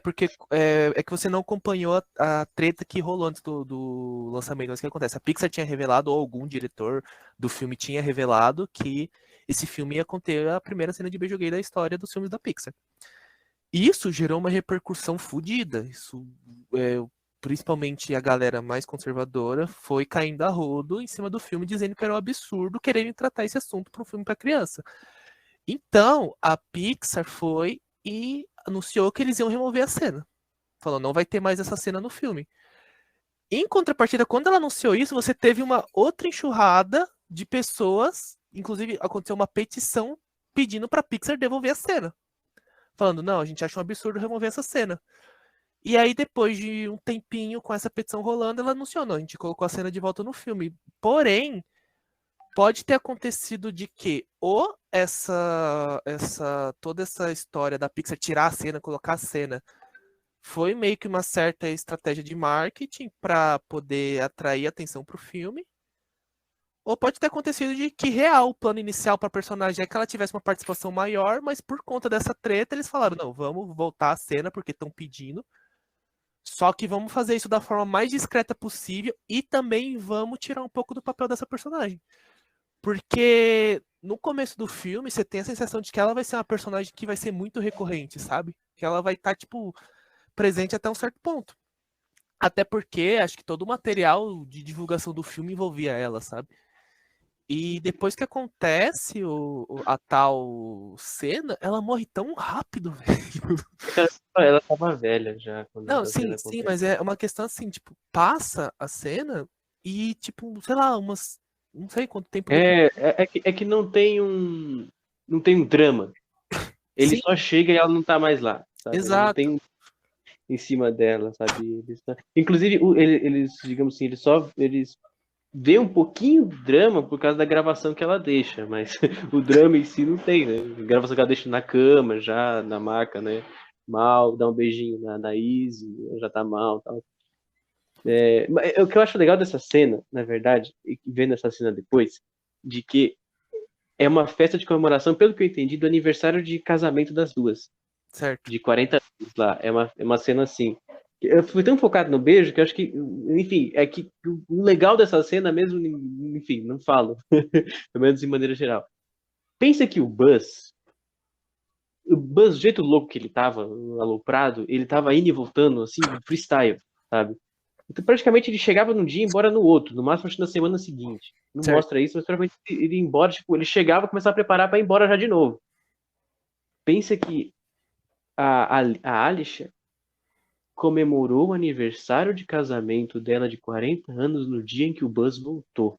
Porque é que você não acompanhou a treta que rolou antes do lançamento. Mas o que acontece? A Pixar tinha revelado, ou algum diretor do filme tinha revelado, que esse filme ia conter a primeira cena de beijo gay da história dos filmes da Pixar. Isso gerou uma repercussão fodida. Isso, principalmente a galera mais conservadora, foi caindo a rodo em cima do filme, dizendo que era um absurdo quererem tratar esse assunto para um filme para criança. Então, a Pixar foi e anunciou que eles iam remover a cena. Falou, não vai ter mais essa cena no filme. Em contrapartida, quando ela anunciou isso, você teve uma outra enxurrada de pessoas, inclusive aconteceu uma petição pedindo para a Pixar devolver a cena. Falando, não, a gente acha um absurdo remover essa cena. E aí, depois de um tempinho com essa petição rolando, ela anunciou, não, a gente colocou a cena de volta no filme. Porém, pode ter acontecido de que ou toda essa história da Pixar tirar a cena, colocar a cena, foi meio que uma certa estratégia de marketing para poder atrair atenção para o filme. Ou pode ter acontecido de que real o plano inicial para a personagem é que ela tivesse uma participação maior, mas por conta dessa treta eles falaram, não, vamos voltar a cena porque estão pedindo. Só que vamos fazer isso da forma mais discreta possível e também vamos tirar um pouco do papel dessa personagem. Porque no começo do filme você tem a sensação de que ela vai ser uma personagem que vai ser muito recorrente, sabe? Que ela vai estar, tipo, presente até um certo ponto. Até porque acho que todo o material de divulgação do filme envolvia ela, sabe? E depois que acontece a tal cena, ela morre tão rápido, velho. Ela tava velha já quando Não, essa sim, cena sim, aconteceu. mas é uma questão assim, tipo, passa a cena e, tipo, sei lá, umas. Não sei quanto tempo depois. É que não tem um drama. Ele Sim, só chega e ela não tá mais lá, sabe? Ele não exato. tem em cima dela, sabe? Inclusive, eles, digamos assim, eles vê um pouquinho de drama por causa da gravação que ela deixa, mas o drama em si não tem, né? A gravação que ela deixa na cama, já, na maca, né? Mal, dá um beijinho na Izzy, já tá mal, tal. O que eu acho legal dessa cena, na verdade, e vendo essa cena depois, de que é uma festa de comemoração, pelo que eu entendi, do aniversário de casamento das duas, Certo. de 40 anos lá. É uma cena assim. Eu fui tão focado no beijo que eu acho que, enfim, é que o legal dessa cena mesmo, enfim, não falo, pelo menos de maneira geral. Pensa que o Buzz, do jeito louco que ele tava, aloprado, ele tava indo e voltando, assim, freestyle, sabe? Então, praticamente, ele chegava num dia e ia embora no outro, no máximo, acho que na semana seguinte. Não Certo. mostra isso, mas praticamente ele ia embora, tipo, ele chegava e começava a preparar para ir embora já de novo. Pensa que a Alicia comemorou o aniversário de casamento dela de 40 anos no dia em que o Buzz voltou,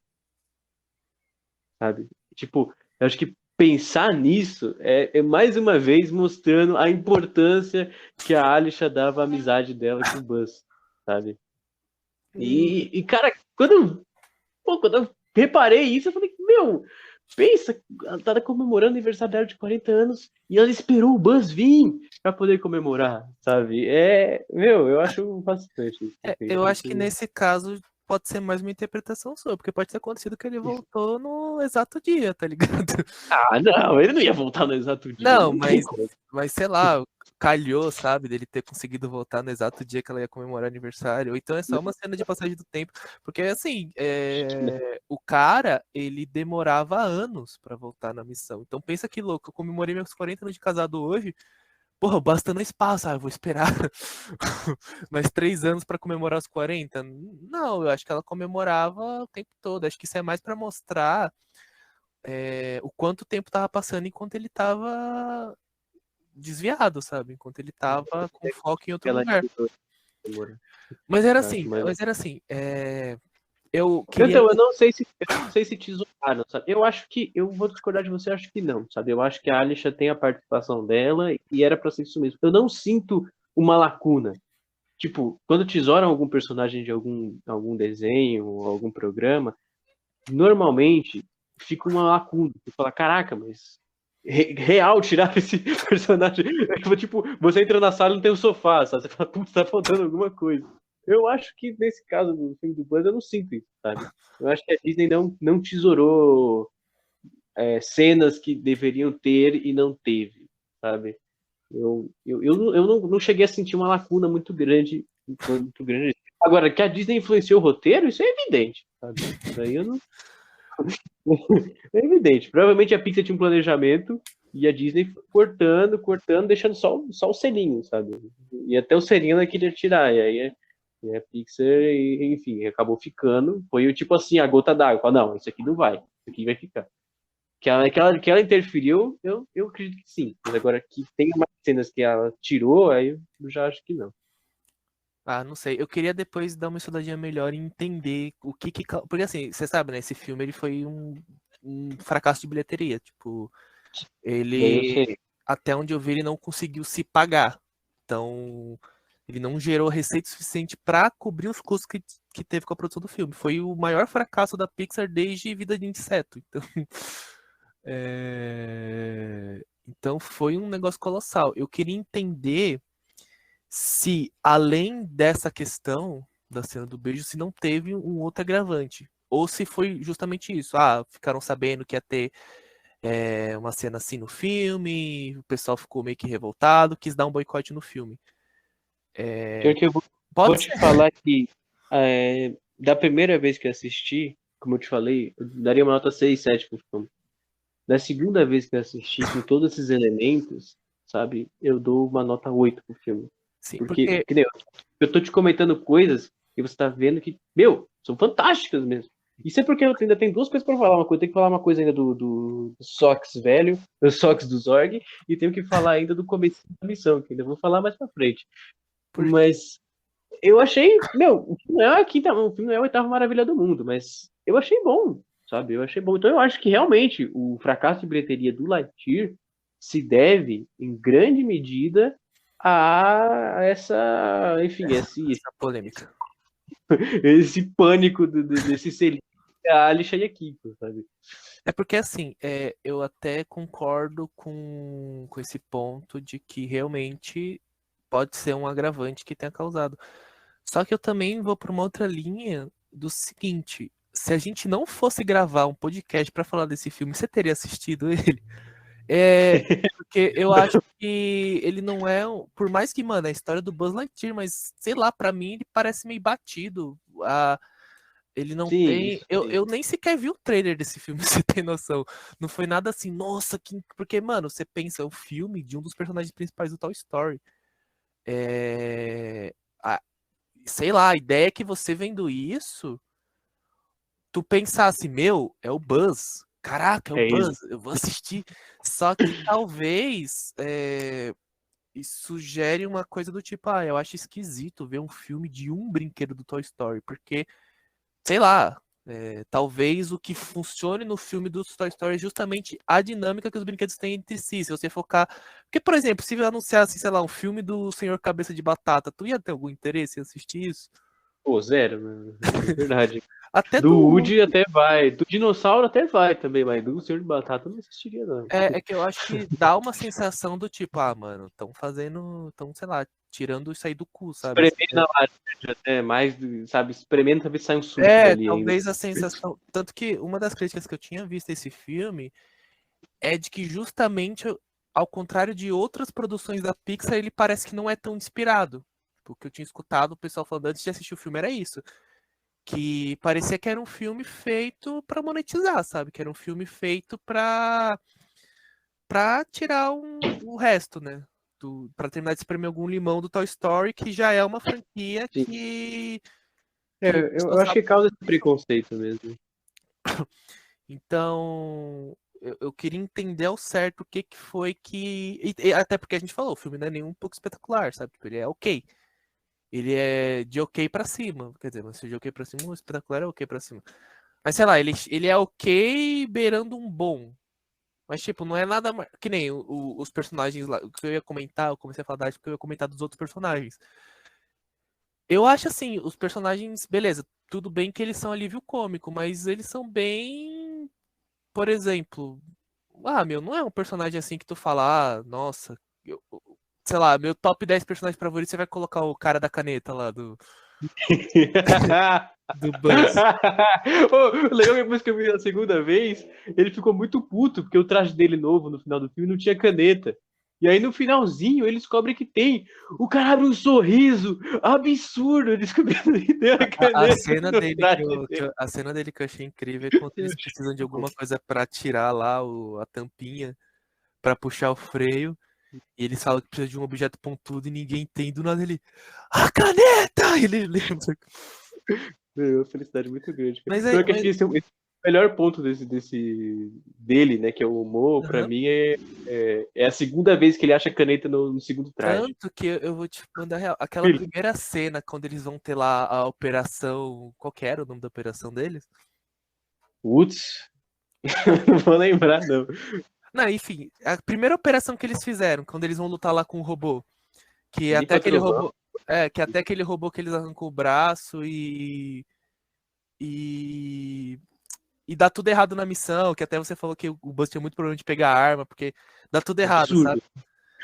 sabe? Tipo, eu acho que pensar nisso é mais uma vez mostrando a importância que a Alicia dava à amizade dela com o Buzz, sabe? Hum, Cara, quando eu reparei isso, eu falei, meu, pensa, ela tá comemorando o aniversário dela de 40 anos e ela esperou o Buzz vir pra poder comemorar, sabe? Eu acho fascinante isso. eu acho que nesse caso pode ser mais uma interpretação sua, porque pode ter acontecido que ele voltou no exato dia, tá ligado? Ah, não, ele não ia voltar no exato dia, Não, não tem como. mas sei lá, calhou, sabe, dele ter conseguido voltar no exato dia que ela ia comemorar o aniversário. Ou então é só uma cena de passagem do tempo. Porque, assim, o cara, ele demorava anos pra voltar na missão. Então pensa que louco, eu comemorei meus 40 anos de casado hoje. Porra, bastando espaço, eu vou esperar mais 3 anos pra comemorar os 40. Não, eu acho que ela comemorava o tempo todo. Acho que isso é mais pra mostrar o quanto tempo tava passando enquanto ele tava desviado, sabe? Enquanto ele tava com foco em outro Ela lugar. demora, Mas era eu acho, assim, mas... eu queria. Então, eu não sei se tesouraram, sabe? Eu acho que, eu vou discordar de você, eu acho que não, sabe? Eu acho que a Alicia tem a participação dela e era pra ser isso mesmo. Eu não sinto uma lacuna. Tipo, quando tesouram algum personagem de algum desenho ou algum programa, normalmente fica uma lacuna. Você fala, caraca, mas real tirar esse personagem. Tipo, você entra na sala e não tem o sofá, sabe? Você fala, putz, tá faltando alguma coisa. Eu acho que nesse caso do filme do Buzz, eu não sinto isso, sabe? Eu acho que a Disney não tesourou cenas que deveriam ter e não teve, sabe? Eu não cheguei a sentir uma lacuna muito grande, muito grande. Agora, que a Disney influenciou o roteiro, isso é evidente, sabe? Isso aí eu não. É evidente. Provavelmente a Pixar tinha um planejamento e a Disney foi cortando, deixando só o selinho, sabe? E até o selinho ela queria tirar. E a Pixar, enfim, acabou ficando. Foi o tipo assim, a gota d'água. Falou, não, isso aqui não vai. Isso aqui vai ficar. Que ela interferiu, eu acredito que sim. Mas agora que tem mais cenas que ela tirou, aí eu já acho que não. Ah, não sei. Eu queria depois dar uma estudadinha melhor e entender o que. Porque assim, você sabe, né? Esse filme ele foi um fracasso de bilheteria. Tipo, Daí eu ele, sei. até onde eu vi, ele não conseguiu se pagar. Então, ele não gerou receita suficiente para cobrir os custos que teve com a produção do filme. Foi o maior fracasso da Pixar desde Vida de Inseto. Então, então foi um negócio colossal. Eu queria entender se, além dessa questão da cena do beijo, se não teve um outro agravante. Ou se foi justamente isso. Ah, ficaram sabendo que ia ter uma cena assim no filme, o pessoal ficou meio que revoltado, quis dar um boicote no filme. Pior que eu vou Pode te ser. falar que da primeira vez que eu assisti, como eu te falei, eu daria uma nota 6, 7 pro filme. Da segunda vez que eu assisti, com todos esses elementos, sabe, eu dou uma nota 8 pro filme. Sim, Porque, porque que nem eu tô te comentando coisas e você tá vendo que, meu, são fantásticas mesmo. Isso é porque eu ainda tenho duas coisas pra falar. Uma coisa, eu tenho que falar uma coisa ainda do Sox velho, do Sox do Zorg, e tenho que falar ainda do começo da missão, que ainda vou falar mais pra frente. porque Mas eu achei, meu, o filme não é o filme não é a oitava maravilha do mundo, mas eu achei bom, sabe? Eu achei bom. Então eu acho que realmente o fracasso de bilheteria do Lightyear se deve, em grande medida, a essa, enfim, essa polêmica. esse pânico desse selinho a Alicia e a Kiko, sabe? É porque assim, eu até concordo com esse ponto de que realmente pode ser um agravante que tenha causado. Só que eu também vou para uma outra linha do seguinte: se a gente não fosse gravar um podcast para falar desse filme, você teria assistido ele? Porque eu acho que ele não é, por mais que, mano, é a história do Buzz Lightyear, mas sei lá, para mim ele parece meio batido. Ele não Sim, tem. isso sim. Eu nem sequer vi o trailer desse filme, você tem noção. Não foi nada assim, nossa, que. Porque, mano, você pensa, é o filme de um dos personagens principais do Toy Story. É... a- Sei lá, a ideia é que você vendo isso, tu pensasse, meu, é o Buzz. Caraca, é o É isso. Buzz, eu vou assistir. Só que talvez isso gere uma coisa do tipo, eu acho esquisito ver um filme de um brinquedo do Toy Story, porque sei lá, talvez o que funcione no filme do Toy Story é justamente a dinâmica que os brinquedos têm entre si. Se você focar. Porque, por exemplo, se anunciasse, sei lá, um filme do Senhor Cabeça de Batata, tu ia ter algum interesse em assistir isso? Pô, zero, mano. É verdade. Até Do do. Woody até vai. Do dinossauro até vai também, mas do Senhor de Batata eu não assistiria, não. É que eu acho que dá uma sensação do tipo, mano, estão fazendo. Estão, sei lá, tirando isso aí do cu, sabe? Espremer na laranja, né? Mais, sabe, espremendo pra ver se sai um suco dali ainda. Talvez a sensação. Tanto que uma das críticas que eu tinha visto a esse filme é de que justamente, ao contrário de outras produções da Pixar, ele parece que não é tão inspirado. O que eu tinha escutado o pessoal falando antes de assistir o filme era isso. Que parecia que era um filme feito para monetizar, sabe? Que era um filme feito para tirar o resto, né? Para terminar de espremer algum limão do Toy Story, que já é uma franquia Sim. que as Eu pessoas acho que sabem. causa esse preconceito mesmo. Então, eu queria entender ao certo o que que foi que. E até porque a gente falou, o filme não é nem um pouco espetacular, sabe? Tipo, ele é ok. Ele é de ok pra cima. Quer dizer, mas se de ok pra cima, o espetacular é ok pra cima. Mas sei lá, ele é ok beirando um bom. Mas, tipo, não é nada. Que nem os personagens lá. O que eu ia comentar, eu comecei a falar da arte porque eu ia comentar dos outros personagens. Eu acho assim, os personagens, beleza, tudo bem que eles são alívio cômico, mas eles são bem. Por exemplo. Meu, não é um personagem assim que tu fala, nossa, sei lá, meu top 10 personagens favoritos, você vai colocar o cara da caneta lá do Buzz. O legal é que depois que eu vi a segunda vez, ele ficou muito puto, porque o traje dele novo no final do filme não tinha caneta. E aí no finalzinho ele descobre que tem. O cara abre um sorriso absurdo, descobrindo que tem a A caneta cena no dele traje dele. a cena dele que eu achei incrível é quando eles precisam de alguma coisa pra tirar lá a tampinha pra puxar o freio. E eles falam que precisa de um objeto pontudo e ninguém tem. Do nada ele. A caneta! Ele lembra. É uma felicidade muito grande. Mas Pior aí. que acho que esse é o melhor ponto dele, né? Que é o humor, pra Aham. mim, é a segunda vez que ele acha caneta no segundo traje. Tanto que eu vou te mandar real. Aquela primeira cena, quando eles vão ter lá a operação. Qual que era o nome da operação deles? Putz, não vou lembrar, não. Não, enfim, a primeira operação que eles fizeram, quando eles vão lutar lá com o robô. Que é até Limpa aquele trovão. robô. Que é até aquele robô que eles arrancam o braço e. E dá tudo errado na missão, que até você falou que o Buzz tinha muito problema de pegar a arma, porque dá tudo errado, sabe?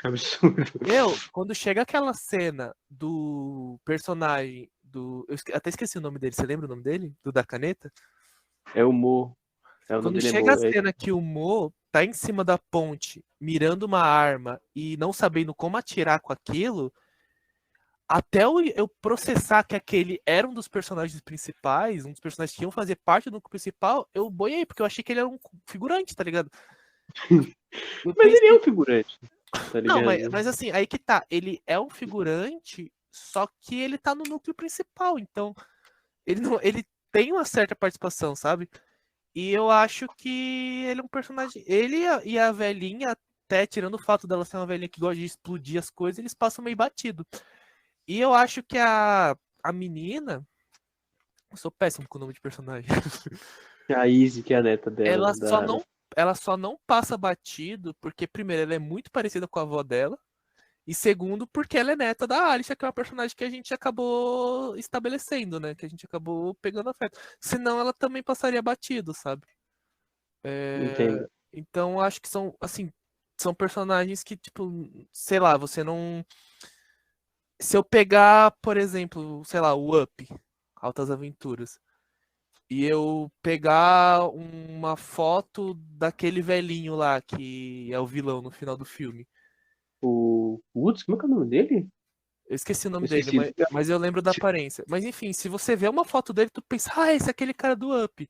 Absurdo. Absurdo. Quando chega aquela cena do personagem do. Até esqueci o nome dele, você lembra o nome dele? Do da caneta? É o Mo. É, o nome Quando dele é chega a Mo. cena que o Mo tá em cima da ponte, mirando uma arma e não sabendo como atirar com aquilo, até eu processar que aquele era um dos personagens principais, um dos personagens que iam fazer parte do núcleo principal, eu boiei, porque eu achei que ele era um figurante, tá ligado? Eu Mas ele é pensei, um figurante, tá não, ligado? mas assim, aí que tá, ele é um figurante, só que ele tá no núcleo principal, então ele não, ele tem uma certa participação, sabe? E eu acho que ele é um personagem, ele e a velhinha, até tirando o fato dela ser uma velhinha que gosta de explodir as coisas, eles passam meio batido. E eu acho que a menina, eu sou péssimo com o nome de personagem. A Izzy, que é a neta dela. Ela só não, ela só não passa batido porque, primeiro, ela é muito parecida com a avó dela. E segundo, porque ela é neta da Alicia, que é uma personagem que a gente acabou estabelecendo, né? Que a gente acabou pegando afeto. Senão ela também passaria batido, sabe? Entendo. Então acho que são, assim, são personagens que, tipo, sei lá, você não. Se eu pegar, por exemplo, sei lá, o Up, Altas Aventuras. E eu pegar uma foto daquele velhinho lá, que é o vilão no final do filme. O Woods, como é que é o nome dele? Eu esqueci o Eu nome dele, esqueci. mas eu lembro da aparência. Mas enfim, se você vê uma foto dele, tu pensa, esse é aquele cara do Up.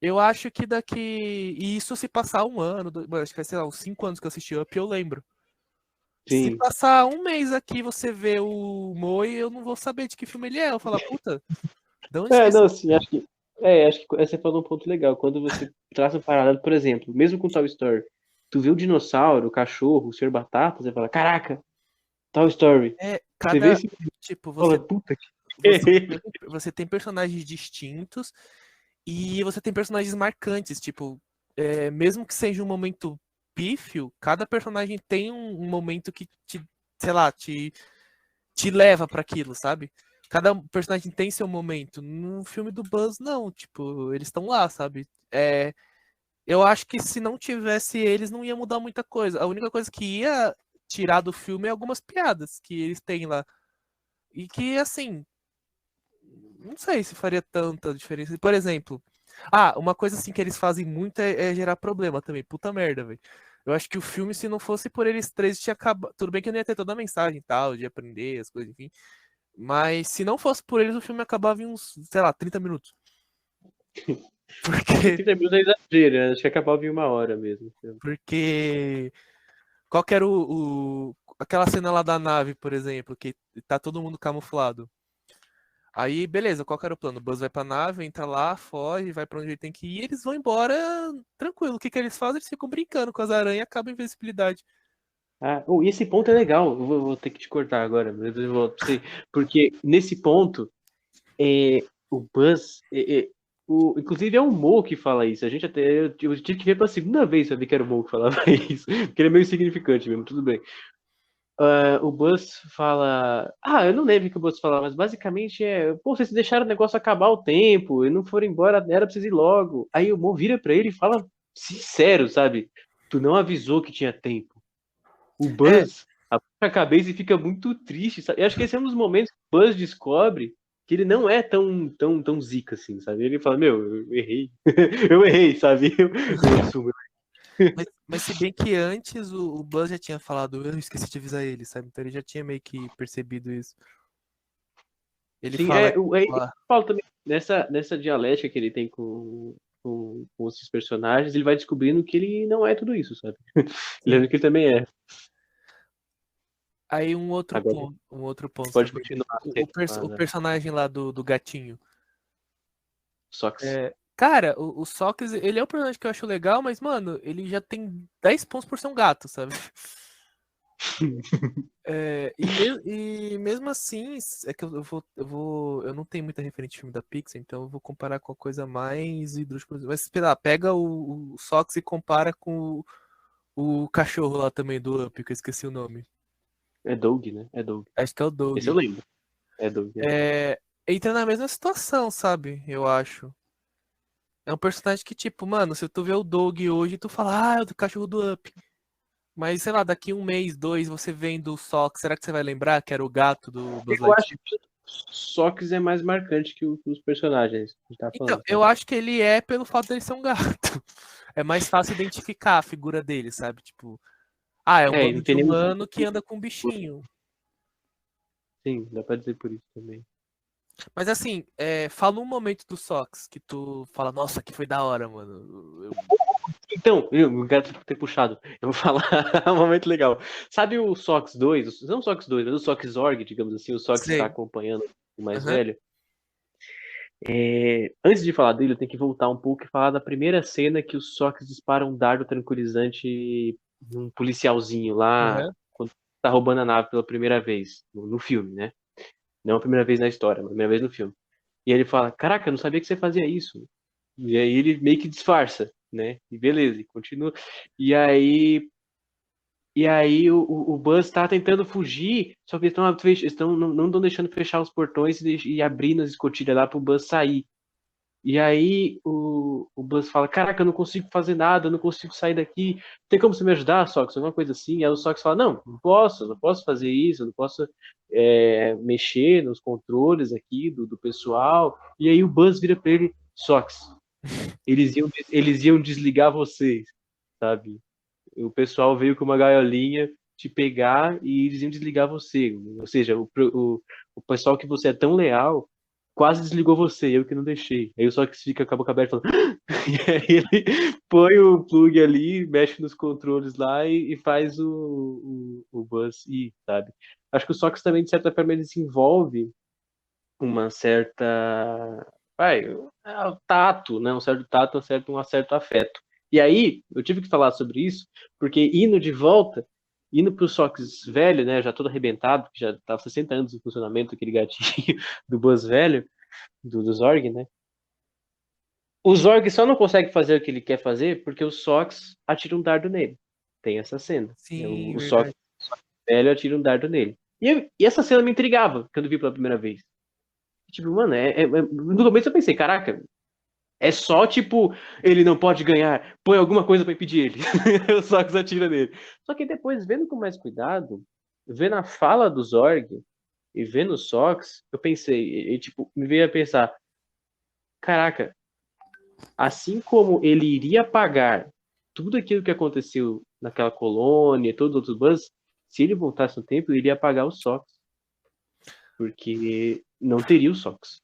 Eu acho que daqui. E isso se passar um ano, acho que vai ser lá, uns 5 anos que eu assisti Up, eu lembro. Se Sim. passar um mês aqui você vê o Moi, eu não vou saber de que filme ele é. Eu vou falar, puta, de onde que é esse? Não, sim, acho que. Acho que você falou um ponto legal. Quando você traça um paralelo, por exemplo, mesmo com Toy Story, tu vê o dinossauro, o cachorro, o Sr. Batata, você fala, caraca, Toy Story. Você vê Cada. esse Tipo, fala, puta que. você tem personagens distintos e você tem personagens marcantes. Tipo, mesmo que seja um momento pífio, cada personagem tem um momento que te, sei lá, te leva para aquilo, sabe? Cada personagem tem seu momento. No filme do Buzz, não. Tipo, eles estão lá, sabe? Eu acho que se não tivesse eles, não ia mudar muita coisa. A única coisa que ia tirar do filme é algumas piadas que eles têm lá. E que, assim, não sei se faria tanta diferença. Por exemplo, uma coisa assim que eles fazem muito é gerar problema também. Puta merda, velho. Eu acho que o filme, se não fosse por eles três, tinha acabado. Tudo bem que não ia ter toda a mensagem e tal, de aprender as coisas, enfim. Mas se não fosse por eles, o filme acabava em uns, sei lá, 30 minutos. Acho que Porque. 30 minutos é exagero, né? Acho que acabava em 1 hora mesmo. Porque. Qual que era aquela cena lá da nave, por exemplo, que tá todo mundo camuflado. Aí, beleza, qual que era o plano? O Buzz vai pra nave, entra lá, foge, vai pra onde ele tem que ir, e eles vão embora tranquilo. O que que eles fazem? Eles ficam brincando com as aranhas e acabam a invisibilidade. E esse ponto é legal. Eu vou ter que te cortar agora, mas eu volto pra você. Porque nesse ponto, o Buzz. Inclusive é o Mo que fala isso. A gente até. Eu tive que ver pela segunda vez pra ver que era o Mo que falava isso. Porque ele é meio insignificante mesmo, tudo bem. O Buzz fala. Eu não lembro o que o Buzz fala, mas basicamente Pô, vocês deixaram o negócio acabar o tempo e não foram embora, era pra vocês ir logo. Aí o Mo vira pra ele e fala sincero, sabe? Tu não avisou que tinha tempo. O É, Buzz abaixa a cabeça e fica muito triste, sabe? Eu acho que esse é um dos momentos que o Buzz descobre que ele não é tão zica assim, sabe? Ele fala, meu, eu errei. Eu errei, sabe? Eu assumo. mas se bem que antes o Buzz já tinha falado, eu esqueci de avisar ele, sabe? Então ele já tinha meio que percebido isso. Ele Sim, fala, eu falo também, nessa dialética que ele tem com esses personagens, ele vai descobrindo que ele não é tudo isso, sabe? sim. Lembrando que ele também é. Aí Agora, um outro ponto pode também. continuar O personagem lá do gatinho. Socks. Cara, o Sokka, ele é um personagem que eu acho legal, mas, mano, ele já tem 10 pontos por ser um gato, sabe? E mesmo assim, é que eu não tenho muita referência de filme da Pixar, então eu vou comparar com a coisa mais esdrúxula. Mas, sei lá, pega o Sokka e compara com o cachorro lá também do Up, que eu esqueci o nome. É Doug, né? É Doug. Acho que é o Doug. Esse eu lembro. É Doug. É. Entra na mesma situação, sabe? Eu acho. É um personagem que, tipo, mano, se tu vê o Doug hoje, tu fala, é o do cachorro do Up. Mas, sei lá, daqui um mês, dois, você vendo o Sox, será que você vai lembrar que era o gato do Buzz Eu acho Lightyear? que Socks é mais marcante que os personagens que a gente tá Então, falando, eu sabe? acho que ele é pelo fato dele ser um gato. É mais fácil identificar a figura dele, sabe? Tipo, é um É, bando não de tem nenhum. humano que anda com um bichinho. Sim, dá pra dizer por isso também. Mas assim, fala um momento do Sox que tu fala, nossa, que foi da hora, mano. Então, eu quero ter puxado. Eu vou falar um momento legal. Sabe o Sox 2? Não o Sox 2, mas o Sox Zorg, digamos assim, o Sox está Sei. acompanhando o mais Aham. velho. Antes de falar dele, eu tenho que voltar um pouco e falar da primeira cena que o Sox dispara um dardo tranquilizante num policialzinho lá, Aham. quando tá roubando a nave pela primeira vez, no filme, né? Não a primeira vez na história, mas a primeira vez no filme. E ele fala, caraca, eu não sabia que você fazia isso. E aí ele meio que disfarça, né? E beleza, e continua. E aí, o Buzz tá tentando fugir, só que estão não estão deixando fechar os portões e abrindo as escotilhas lá pro Buzz sair. E aí o Buzz fala, caraca, eu não consigo fazer nada, eu não consigo sair daqui. Tem como você me ajudar, Sox? Alguma coisa assim. E aí o Sox fala, não posso fazer isso, eu não posso mexer nos controles aqui do pessoal. E aí o Buzz vira pra ele, Sox, eles iam desligar vocês, sabe? O pessoal veio com uma gaiolinha te pegar e eles iam desligar você. Ou seja, o pessoal que você é tão leal quase desligou você, eu que não deixei. Aí o Sox fica com a boca aberta falando. E aí ele põe o plug ali, mexe nos controles lá e faz o Buzz ir, sabe? Acho que o Sox também, de certa forma, ele se envolve uma certa. Vai, tato, né? Um certo tato, um certo afeto. E aí, eu tive que falar sobre isso, porque indo pro Sox velho, né? Já todo arrebentado, que já tá 60 anos de funcionamento, aquele gatinho do Buzz velho, do Zorg, né? O Zorg só não consegue fazer o que ele quer fazer porque o Sox atira um dardo nele. Tem essa cena. Né? Sim, O Sox verdade. velho atira um dardo nele. E essa cena me intrigava quando eu vi pela primeira vez. Tipo, mano, no começo eu pensei, caraca, é só tipo, ele não pode ganhar, põe alguma coisa pra impedir ele. O Sox atira nele. Só que depois, vendo com mais cuidado, vendo a fala do Zorg e vendo o Sox, eu pensei, tipo, me veio a pensar, caraca, assim como ele iria pagar tudo aquilo que aconteceu naquela colônia, todos os outros Buzz, se ele voltasse no tempo, ele iria pagar o Sox. Porque não teria o Sox.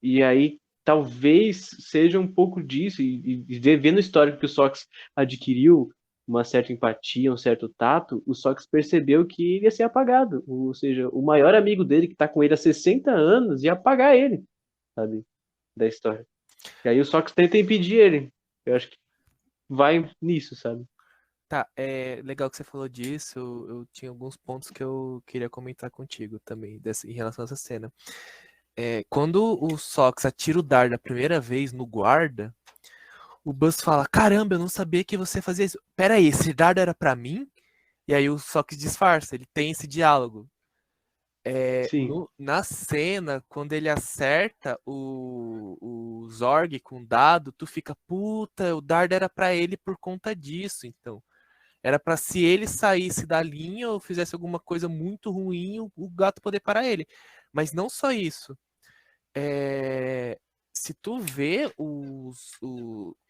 E aí talvez seja um pouco disso, e vendo o histórico que o Sox adquiriu, uma certa empatia, um certo tato, o Sox percebeu que ele ia ser apagado. Ou seja, o maior amigo dele, que está com ele há 60 anos, ia apagar ele, sabe, da história. E aí o Sox tenta impedir ele. Eu acho que vai nisso, sabe? Tá, é legal que você falou disso. Eu tinha alguns pontos que eu queria comentar contigo também, em relação a essa cena. Quando o Sox atira o dardo a primeira vez no guarda, o Buzz fala: Caramba, eu não sabia que você fazia isso. Pera aí, esse dardo era pra mim? E aí o Sox disfarça, ele tem esse diálogo. Sim. Na cena, quando ele acerta o Zorg com o dado, tu fica, puta, o dardo era pra ele por conta disso, então. Era pra se ele saísse da linha ou fizesse alguma coisa muito ruim, o gato poder parar ele. Mas não só isso. É, se tu vê o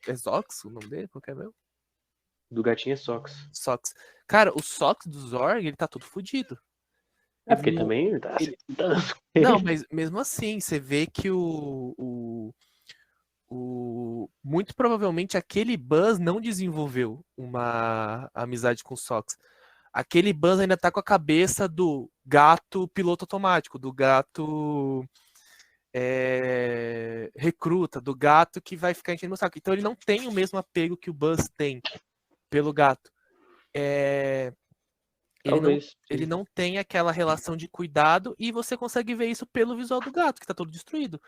Exox, o nome dele, qual que é mesmo? Do gatinho é Sox. Sox. Cara, o Sox do Zorg, ele tá todo fodido. É, Ele porque não, também tá ele, acertando não, ele. mas mesmo assim, você vê que muito provavelmente aquele Buzz não desenvolveu uma amizade com o Sox. Aquele Buzz ainda tá com a cabeça do gato piloto automático, do gato recruta, do gato que vai ficar enchendo o saco. Então ele não tem o mesmo apego que o Buzz tem pelo gato. É, ele não, Talvez, ele sim. não tem aquela relação de cuidado e você consegue ver isso pelo visual do gato, que tá todo destruído.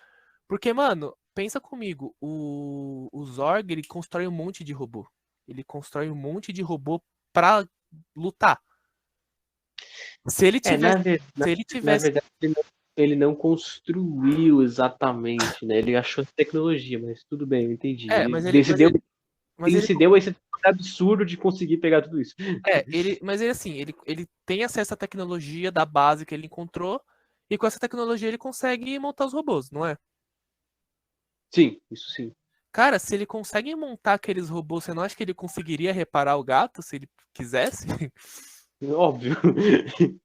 Porque, mano, pensa comigo, o Zorg, ele constrói um monte de robô. Ele constrói um monte de robô pra lutar. Se ele É, tivesse, se ele na tivesse, verdade, ele não construiu exatamente, né? Ele achou tecnologia, mas tudo bem, eu entendi. é, Ele mas ele, mas decidiu, ele, mas ele ele, se deu a esse absurdo de conseguir pegar tudo isso. mas ele assim, ele tem acesso à tecnologia da base que ele encontrou e com essa tecnologia ele consegue montar os robôs, não é? Sim, isso sim. Cara, se ele consegue montar aqueles robôs, você não acha que ele conseguiria reparar o gato se ele quisesse? Óbvio.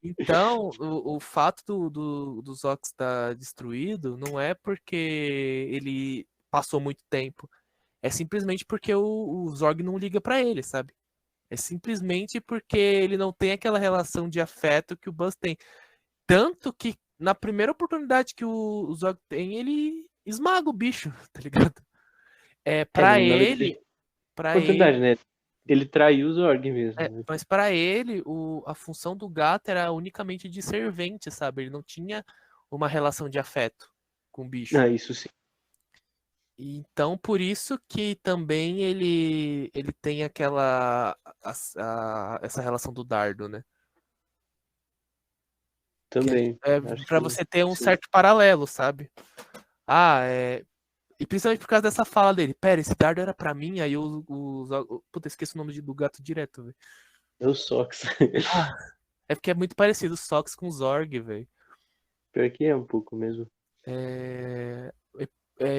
Então, o fato do Zox estar destruído não é porque ele passou muito tempo. É simplesmente porque o Zorg não liga pra ele, sabe? É simplesmente porque ele não tem aquela relação de afeto que o Buzz tem. Tanto que na primeira oportunidade que o Zorg tem, ele esmaga o bicho, tá ligado? É, É, pra não dá que seja ele, para ele, oportunidade, né? Ele traiu o Zorg mesmo, né? mas para ele, a função do gato era unicamente de servente, sabe? Ele não tinha uma relação de afeto com o bicho. Ah, isso sim. E então, por isso que também ele tem aquela essa relação do dardo, né? Que Também. é Acho para que você ter um sim. certo paralelo, sabe? Ah, e principalmente por causa dessa fala dele. Pera, esse dardo era pra mim, aí puta, esqueci o nome do gato direto, velho. É o Sox. Ah, é porque é muito parecido o Sox com o Zorg, velho. Pior que é um pouco mesmo. É...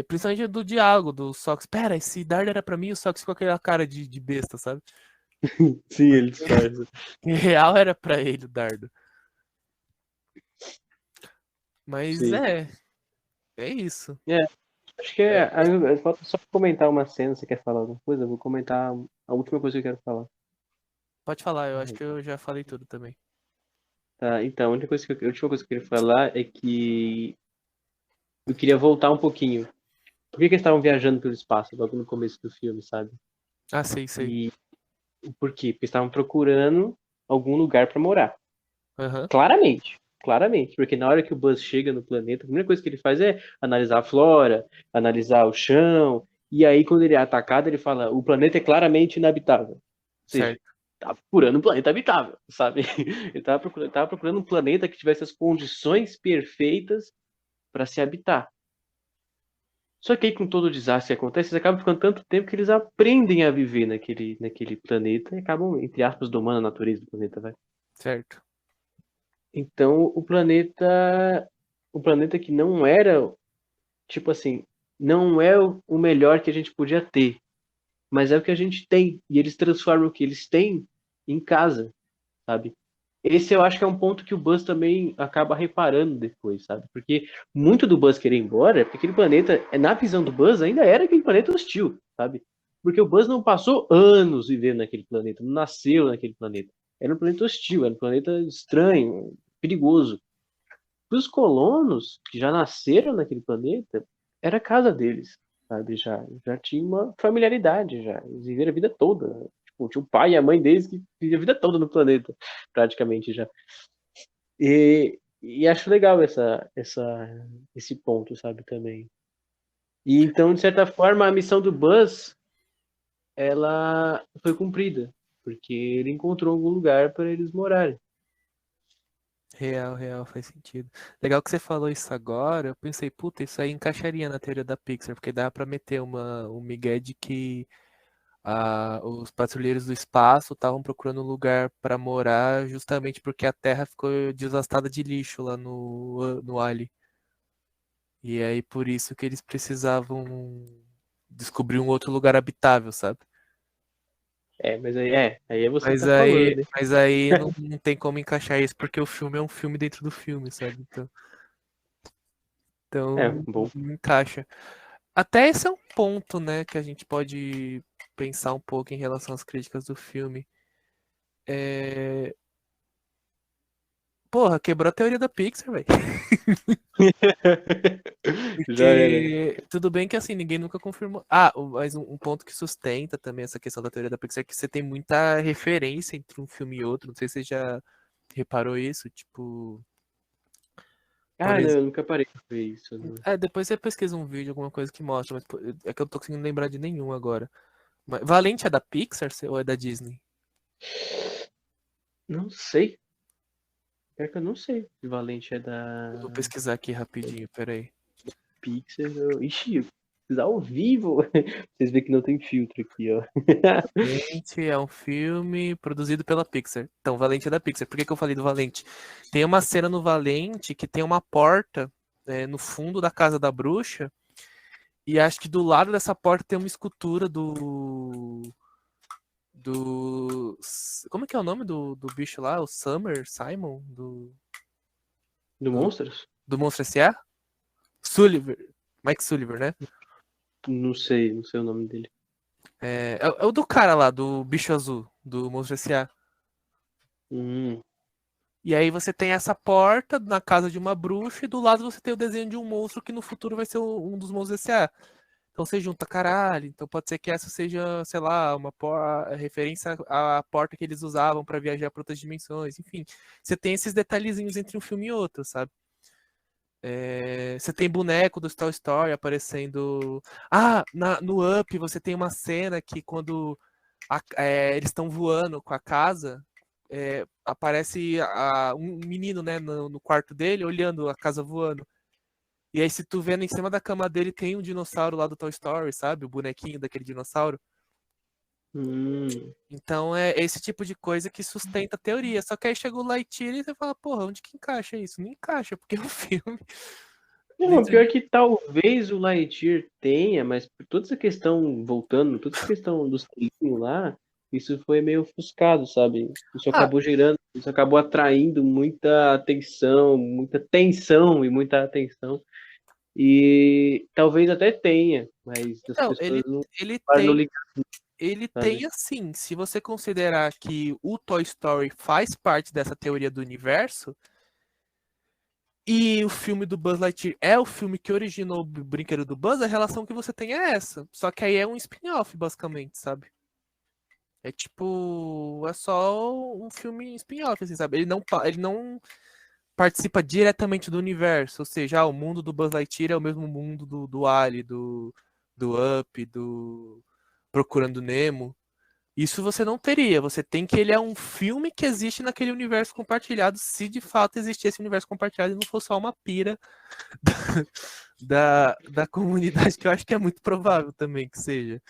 principalmente do diálogo do Sox. Pera, esse dardo era pra mim, o Sox com aquela cara de besta, sabe? Sim, ele Porque disfarça. em real era pra ele o dardo. Mas Sim. é isso. É, acho que É, falta só comentar uma cena. Você quer falar alguma coisa? Eu vou comentar a última coisa que eu quero falar. pode falar, eu acho que eu já falei tudo também. Tá, então, a última coisa que eu queria falar é que eu queria voltar um pouquinho. Por que eles estavam viajando pelo espaço logo no começo do filme, sabe? Ah, sei, sei. E por quê? Porque estavam procurando algum lugar para morar. Aham, Claramente. Claramente. Porque na hora que o Buzz chega no planeta, a primeira coisa que ele faz é analisar a flora, analisar o chão. E aí, quando ele é atacado, ele fala: o planeta é claramente inabitável. Ou seja, certo. tava procurando um planeta habitável, sabe? Ele tava procurando um planeta que tivesse as condições perfeitas para se habitar. Só que aí, com todo o desastre que acontece, eles acabam ficando tanto tempo que eles aprendem a viver naquele planeta e acabam, entre aspas, domando a natureza do planeta, vai. Certo. Então, o planeta que não era, tipo assim, não é o melhor que a gente podia ter, mas é o que a gente tem. E eles transformam o que eles têm em casa, sabe? Esse eu acho que é um ponto que o Buzz também acaba reparando depois, sabe? Porque muito do Buzz querer ir embora é porque aquele planeta, na visão do Buzz, ainda era aquele planeta hostil, sabe? Porque o Buzz não passou anos vivendo naquele planeta, não nasceu naquele planeta. Era um planeta hostil, era um planeta estranho, perigoso. Para os colonos que já nasceram naquele planeta, era a casa deles, sabe? Já tinha uma familiaridade, já. Eles viveram a vida toda. Tipo, tinha o pai e a mãe deles que viviam a vida toda no planeta, praticamente já. E acho legal esse ponto, sabe, também. E então, de certa forma, a missão do Buzz, ela foi cumprida, porque ele encontrou algum lugar para eles morarem. Real, real, faz sentido. Legal que você falou isso agora. Eu pensei, puta, isso aí encaixaria na teoria da Pixar, porque dá pra meter um migué de que os patrulheiros do espaço estavam procurando um lugar pra morar justamente porque a Terra ficou devastada de lixo lá no Ali. E aí por isso que eles precisavam descobrir um outro lugar habitável, sabe? Aí é você que Mas tá aí, falando, né? mas aí não tem como encaixar isso porque o filme é um filme dentro do filme, sabe? Então É, bom. não encaixa. Até esse é um ponto, né, que a gente pode pensar um pouco em relação às críticas do filme. É... Porra, quebrou a teoria da Pixar, velho. Já era. Porque tudo bem que assim, ninguém nunca confirmou. Ah, mas um ponto que sustenta também essa questão da teoria da Pixar é que você tem muita referência entre um filme e outro. Não sei se você já reparou isso. Tipo, por Ah, não, exemplo. eu nunca parei pra ver isso. Não. Depois você pesquisa um vídeo, alguma coisa que mostra, mas pô, é que eu não tô conseguindo lembrar de nenhum agora. Valente é da Pixar ou é da Disney? Não sei. É que eu não sei se Valente é Eu vou da pesquisar aqui rapidinho, peraí. Pixar. Ixi, eu pesquisar ao vivo. Vocês veem que não tem filtro aqui, ó. Valente é um filme produzido pela Pixar. Então, Valente é da Pixar. Por que que eu falei do Valente? Tem uma cena no Valente que tem uma porta no fundo da casa da bruxa. E acho que do lado dessa porta tem uma escultura do. Como é que é o nome do bicho lá? O Simon? Do Do, Monstros? do Monstro S.A.? Sullivan. Mike Sullivan, né? Não sei o nome dele. É o do cara lá, do bicho azul, do Monstro S.A. Hum, E aí você tem essa porta na casa de uma bruxa e do lado você tem o desenho de um monstro que no futuro vai ser um dos monstros S.A. Então você junta, caralho. Então pode ser que essa seja, sei lá, uma referência à porta que eles usavam para viajar para outras dimensões. Enfim, você tem esses detalhezinhos entre um filme e outro, sabe? Você tem boneco do Toy Story aparecendo. Ah, no Up você tem uma cena que quando eles estão voando com a casa, aparece um menino, né, no quarto dele olhando a casa voando. E aí, se tu vendo em cima da cama dele, tem um dinossauro lá do Toy Story, sabe? O bonequinho daquele dinossauro. hum. Então é esse tipo de coisa que sustenta a teoria. Só que aí chega o Lightyear e você fala, porra, onde que encaixa isso? Não encaixa, porque é um filme Não, dentro pior de. que talvez o Lightyear tenha, mas por toda essa questão, voltando, toda essa questão dos trilhinhos lá, isso foi meio ofuscado, sabe? Ah, Isso acabou atraindo muita atenção, muita tensão e muita atenção. E talvez até tenha, mas as então, pessoas não ele param tem. de ligar, Ele sabe? tem assim, se você considerar que o Toy Story faz parte dessa teoria do universo, e o filme do Buzz Lightyear é o filme que originou o brinquedo do Buzz, a relação que você tem é essa. Só que aí é um spin-off, basicamente, sabe? É tipo, é só um filme spin-off, assim, sabe? Ele não participa diretamente do universo, ou seja, o mundo do Buzz Lightyear é o mesmo mundo do Ali, do Up, do Procurando Nemo. Isso você não teria. Você tem que ele é um filme que existe naquele universo compartilhado, se de fato existir esse universo compartilhado e não for só uma pira da comunidade, que eu acho que é muito provável também que seja.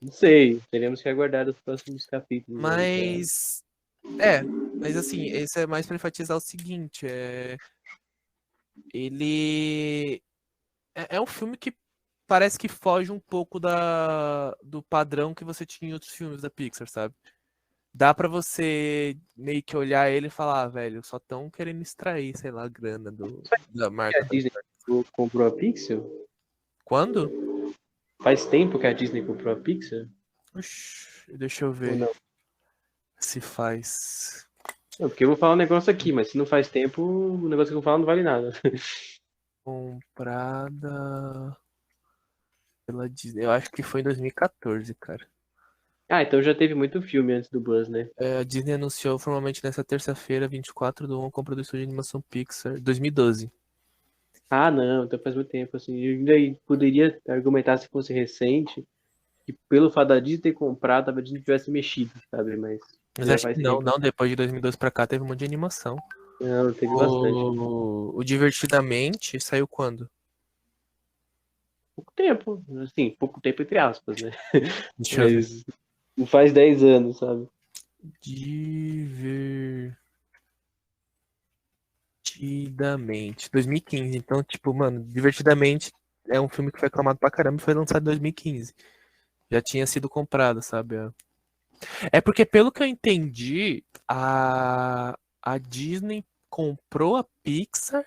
Não sei, teremos que aguardar os próximos capítulos aí pra... Mas mas assim, esse é mais para enfatizar o seguinte, ele é um filme que parece que foge um pouco do padrão que você tinha em outros filmes da Pixar, sabe? Dá pra você meio que olhar ele e falar, ah, velho, só tão querendo extrair, sei lá, a grana da A marca. Disney comprou a Pixel? Quando? Faz tempo que a Disney comprou a Pixel? Oxi, deixa eu Ou ver não? se faz. Não, porque eu vou falar um negócio aqui, mas se não faz tempo, o negócio que eu vou falar não vale nada. Comprada pela Disney. Eu acho que foi em 2014, cara. Ah, então já teve muito filme antes do Buzz, né? A Disney anunciou formalmente nessa terça-feira, 24/1, a compra do estúdio de animação Pixar, 2012. Ah, não, então faz muito tempo, assim. Eu ainda poderia argumentar se fosse recente, que pelo fato da Disney ter comprado, talvez a Disney tivesse mexido, sabe? Mas. Mas Já acho faz que não, tempo. não, depois de 2002 pra cá teve um monte de animação. Não, teve bastante. O Divertidamente saiu quando? Pouco tempo, assim, pouco tempo entre aspas, né? Deixa eu ver. Mas não faz 10 anos, sabe? Divertidamente. 2015. Então, tipo, mano, Divertidamente é um filme que foi aclamado pra caramba e foi lançado em 2015. Já tinha sido comprado, sabe? É porque, pelo que eu entendi, a Disney comprou a Pixar,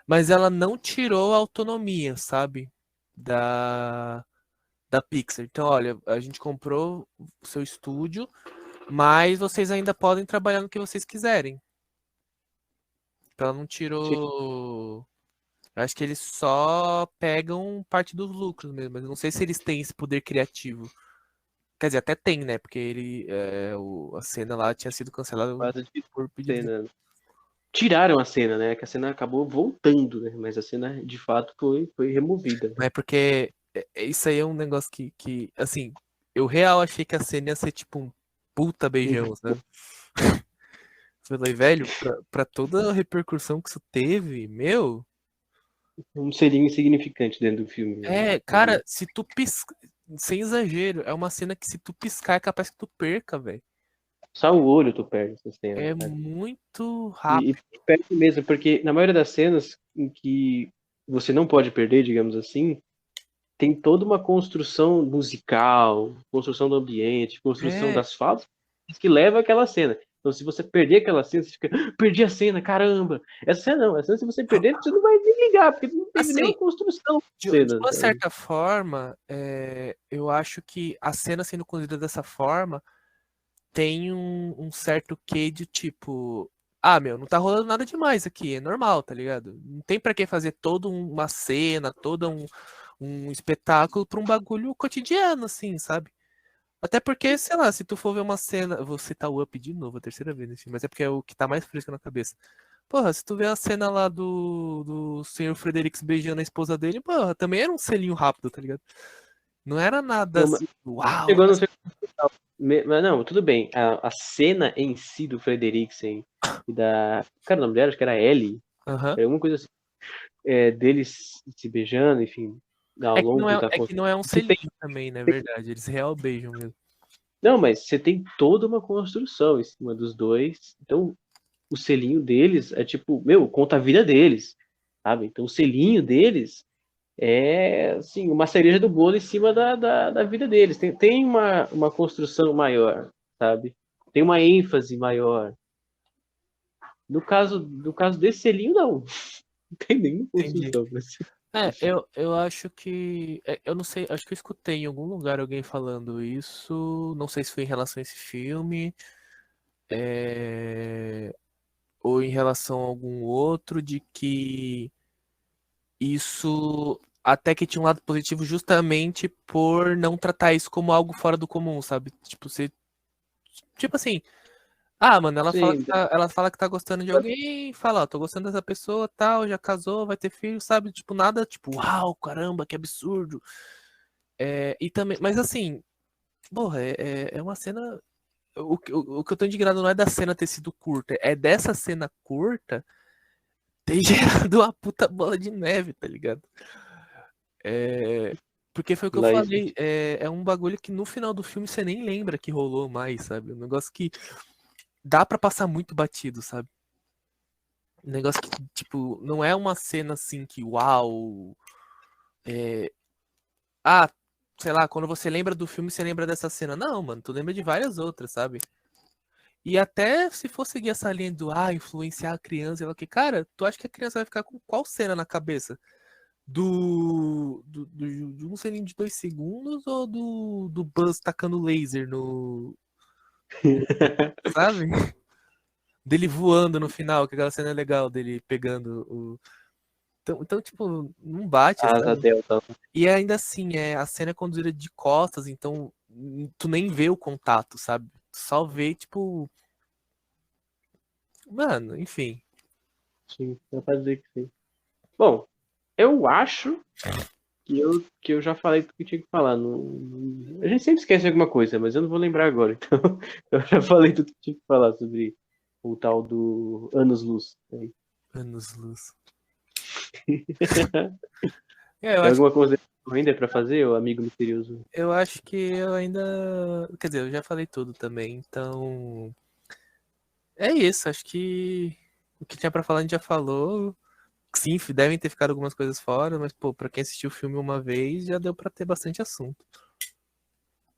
mas ela não tirou a autonomia, sabe? Da, da Pixar. Então, olha, a gente comprou o seu estúdio, mas vocês ainda podem trabalhar no que vocês quiserem. Então, ela não Sim. tirou. Eu acho que eles só pegam parte dos lucros mesmo. Mas eu não sei se eles têm esse poder criativo. Quer dizer, até tem, né? Porque a cena lá tinha sido cancelada Quase de por pedido de. cena. Tiraram a cena, né? Que a cena acabou voltando, né? Mas a cena, de fato, foi removida. Mas é porque isso aí é um negócio assim, eu real achei que a cena ia ser tipo um puta beijão, sabe? Falei, velho, pra toda a repercussão que isso teve, meu, Um selinho insignificante dentro do filme, né? cara, se tu piscar, sem exagero, é uma cena que se tu piscar é capaz que tu perca, velho. Só o olho tu perde essa cena, É cara. muito E rápido. perde mesmo, porque na maioria das cenas em que você não pode perder, digamos assim, tem toda uma construção musical, construção do ambiente, construção É, das falas que leva àquela cena. Então, se você perder aquela cena, você fica, perdi a cena, caramba. Essa cena não, essa cena, se você perder, você não vai nem ligar, porque não teve assim, nenhuma construção da de cena, uma sabe? certa forma, eu acho que a cena sendo conduzida dessa forma tem um certo quê de tipo, ah, meu, não tá rolando nada demais aqui, é normal, tá ligado? Não tem pra que fazer toda uma cena, todo um espetáculo pra um bagulho cotidiano, assim, sabe? Até porque, sei lá, se tu for ver uma cena. Eu vou citar o Up de novo, a terceira vez nesse filme, mas é porque é o que tá mais fresco na cabeça. Porra, se tu vê a cena lá do senhor Fredericks beijando a esposa dele, porra, também era um selinho rápido, tá ligado? Não era nada Não, mas assim, uau, chegou no mas não, tudo bem. A cena em si do Frederiksen e da. Cara, o nome dela, acho que era Ellie. aham. Era alguma coisa assim. Deles se beijando, enfim, ao longo da É que não é um você tem, selinho também, né? Verdade. Eles real beijam mesmo. não, mas você tem toda uma construção em cima dos dois. Então, o selinho deles é tipo, meu, conta a vida deles, sabe? Então, o selinho deles é, assim, uma cereja do bolo em cima da vida deles. Tem uma construção maior, sabe? Tem uma ênfase maior. No caso desse selinho, não. Não tem nenhuma Entendi. construção. Mas... Eu acho que. Eu não sei, acho que eu escutei em algum lugar alguém falando isso. Não sei se foi em relação a esse filme. é, ou em relação a algum outro, de que isso até que tinha um lado positivo justamente por não tratar isso como algo fora do comum, sabe? Tipo, você. Tipo assim, ah, mano, Sim, ela fala que tá gostando de alguém, fala, ó, tô gostando dessa pessoa, tal, já casou, vai ter filho, sabe? Tipo, nada, tipo, uau, caramba, que absurdo. E também, mas assim, porra, é uma cena. O que eu tô indignado não é da cena ter sido curta, é dessa cena curta ter gerado uma puta bola de neve, tá ligado? É, porque foi o que eu lá isso. falei, é um bagulho que no final do filme você nem lembra que rolou mais, sabe? Um negócio que dá pra passar muito batido, sabe? Um negócio que, tipo, não é uma cena assim que, uau. é, Ah, sei lá, quando você lembra do filme, você lembra dessa cena. Não, mano, tu lembra de várias outras, sabe? E até se for seguir essa linha do, influenciar a criança, ela que, cara, tu acha que a criança vai ficar com qual cena na cabeça? De um selinho de 2 segundos ou do Buzz tacando laser sabe? Dele voando no final, que aquela cena é legal dele pegando o. Então, tipo, não bate, A asa sabe? delta. E ainda assim, a cena é conduzida de costas, então tu nem vê o contato, sabe? Tu só vê, tipo. Mano, enfim. Sim, dá pra dizer que sim. Bom, eu acho que eu já falei tudo que tinha que falar. A gente sempre esquece alguma coisa, mas eu não vou lembrar agora. Então, eu já falei tudo que tinha que falar sobre o tal do Anos-Luz. Anos-luz. Tem alguma coisa ainda pra fazer, o amigo misterioso? Eu acho que eu ainda. Quer dizer, eu já falei tudo também, então. É isso, acho que o que tinha pra falar a gente já falou. Sim, devem ter ficado algumas coisas fora, mas, pô, pra quem assistiu o filme uma vez, já deu pra ter bastante assunto.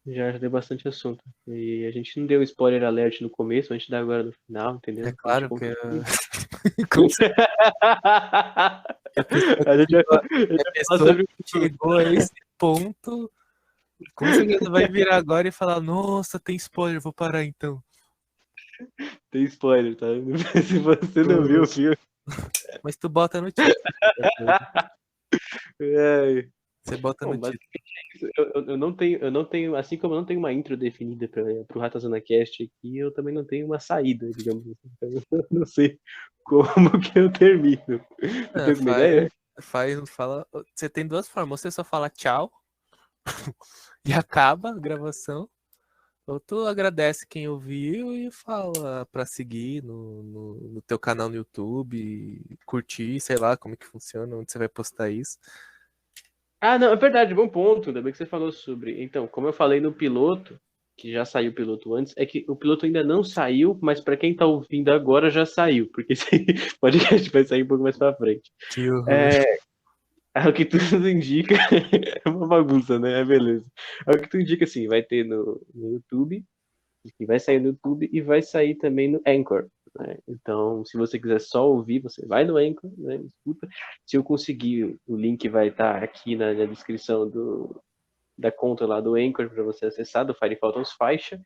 Já deu bastante assunto. E a gente não deu spoiler alert no começo, a gente dá agora no final, entendeu? É A gente claro que. conta tudo. Com certeza, a pessoa A gente vai, a gente a vai falar pessoa sobre que chegou a esse ponto, com certeza vai virar agora e falar: Nossa, tem spoiler, vou parar então. tem spoiler, tá? Se você não viu o filme. Mas tu bota no título. É. Você bota Bom, no título. basicamente é isso. Eu não tenho, assim como eu não tenho uma intro definida para o Ratazana Cast aqui, eu também não tenho uma saída, digamos assim. Então, eu não sei como que eu termino. Você tem Ah, alguma ideia? fala. Você tem duas formas. Você só fala tchau e acaba a gravação. Ou tu agradece quem ouviu e fala pra seguir no teu canal no YouTube, curtir, sei lá como é que funciona, onde você vai postar isso. Ah, não, é verdade, bom ponto. Ainda bem que você falou sobre. Então, como eu falei no piloto, que já saiu o piloto antes, é que o piloto ainda não saiu, mas para quem tá ouvindo agora já saiu, porque esse podcast vai sair um pouco mais para frente. Que horror. É, o que tudo indica é uma bagunça, né? É beleza. É o que tudo indica, assim, vai ter no YouTube, que vai sair no YouTube e vai sair também no Anchor. Né? Então, se você quiser só ouvir, você vai no Anchor, né? Escuta. Se eu conseguir, o link vai estar aqui na descrição da conta lá do Anchor para você acessar, do Fire Photos Faixa.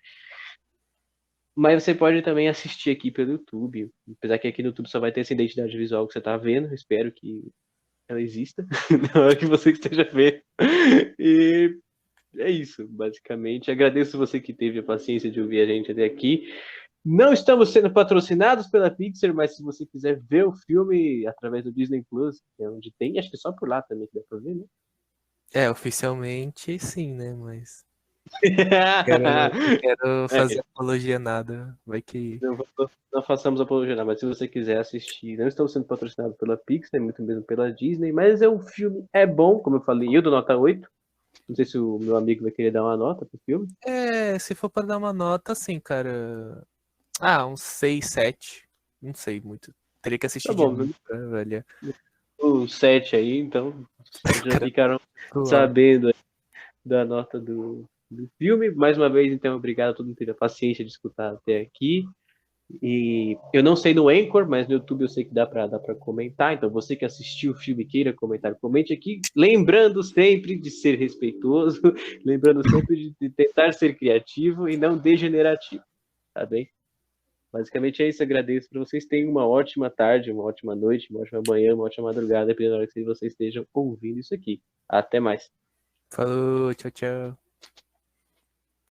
Mas você pode também assistir aqui pelo YouTube. Apesar que aqui no YouTube só vai ter essa identidade visual que você está vendo. Espero que ela exista na hora que você esteja vendo. E é isso, basicamente. Agradeço você que teve a paciência de ouvir a gente até aqui. Não estamos sendo patrocinados pela Pixar, mas se você quiser ver o filme através do Disney Plus, que é onde tem, acho que só por lá também que dá pra ver, né? É, oficialmente sim, né? Mas não quero fazer apologia nada. Vai que. Não façamos apologia, mas se você quiser assistir, não estamos sendo patrocinados pela Pixar, muito mesmo pela Disney, mas é um filme, é bom, como eu falei, eu dou nota 8. Não sei se o meu amigo vai querer dar uma nota pro filme. É, se for para dar uma nota, assim, cara. Ah, uns 6, 7. Não sei muito. Teria que Tá assistir de bom, novo, né, velho? o 7 aí, então já Cara, ficaram sabendo da nota do filme. Mais uma vez, então, obrigado a todo mundo que teve a paciência de escutar até aqui. E eu não sei no Anchor, mas no YouTube eu sei que dá pra comentar. Então, você que assistiu o filme queira comentar, comente aqui. Lembrando sempre de ser respeitoso, lembrando sempre de tentar ser criativo e não degenerativo. Tá bem? Basicamente é isso. Agradeço para vocês. Tenham uma ótima tarde, uma ótima noite, uma ótima manhã, uma ótima madrugada, dependendo da hora que vocês estejam ouvindo isso aqui. Até mais. Falou, tchau, tchau.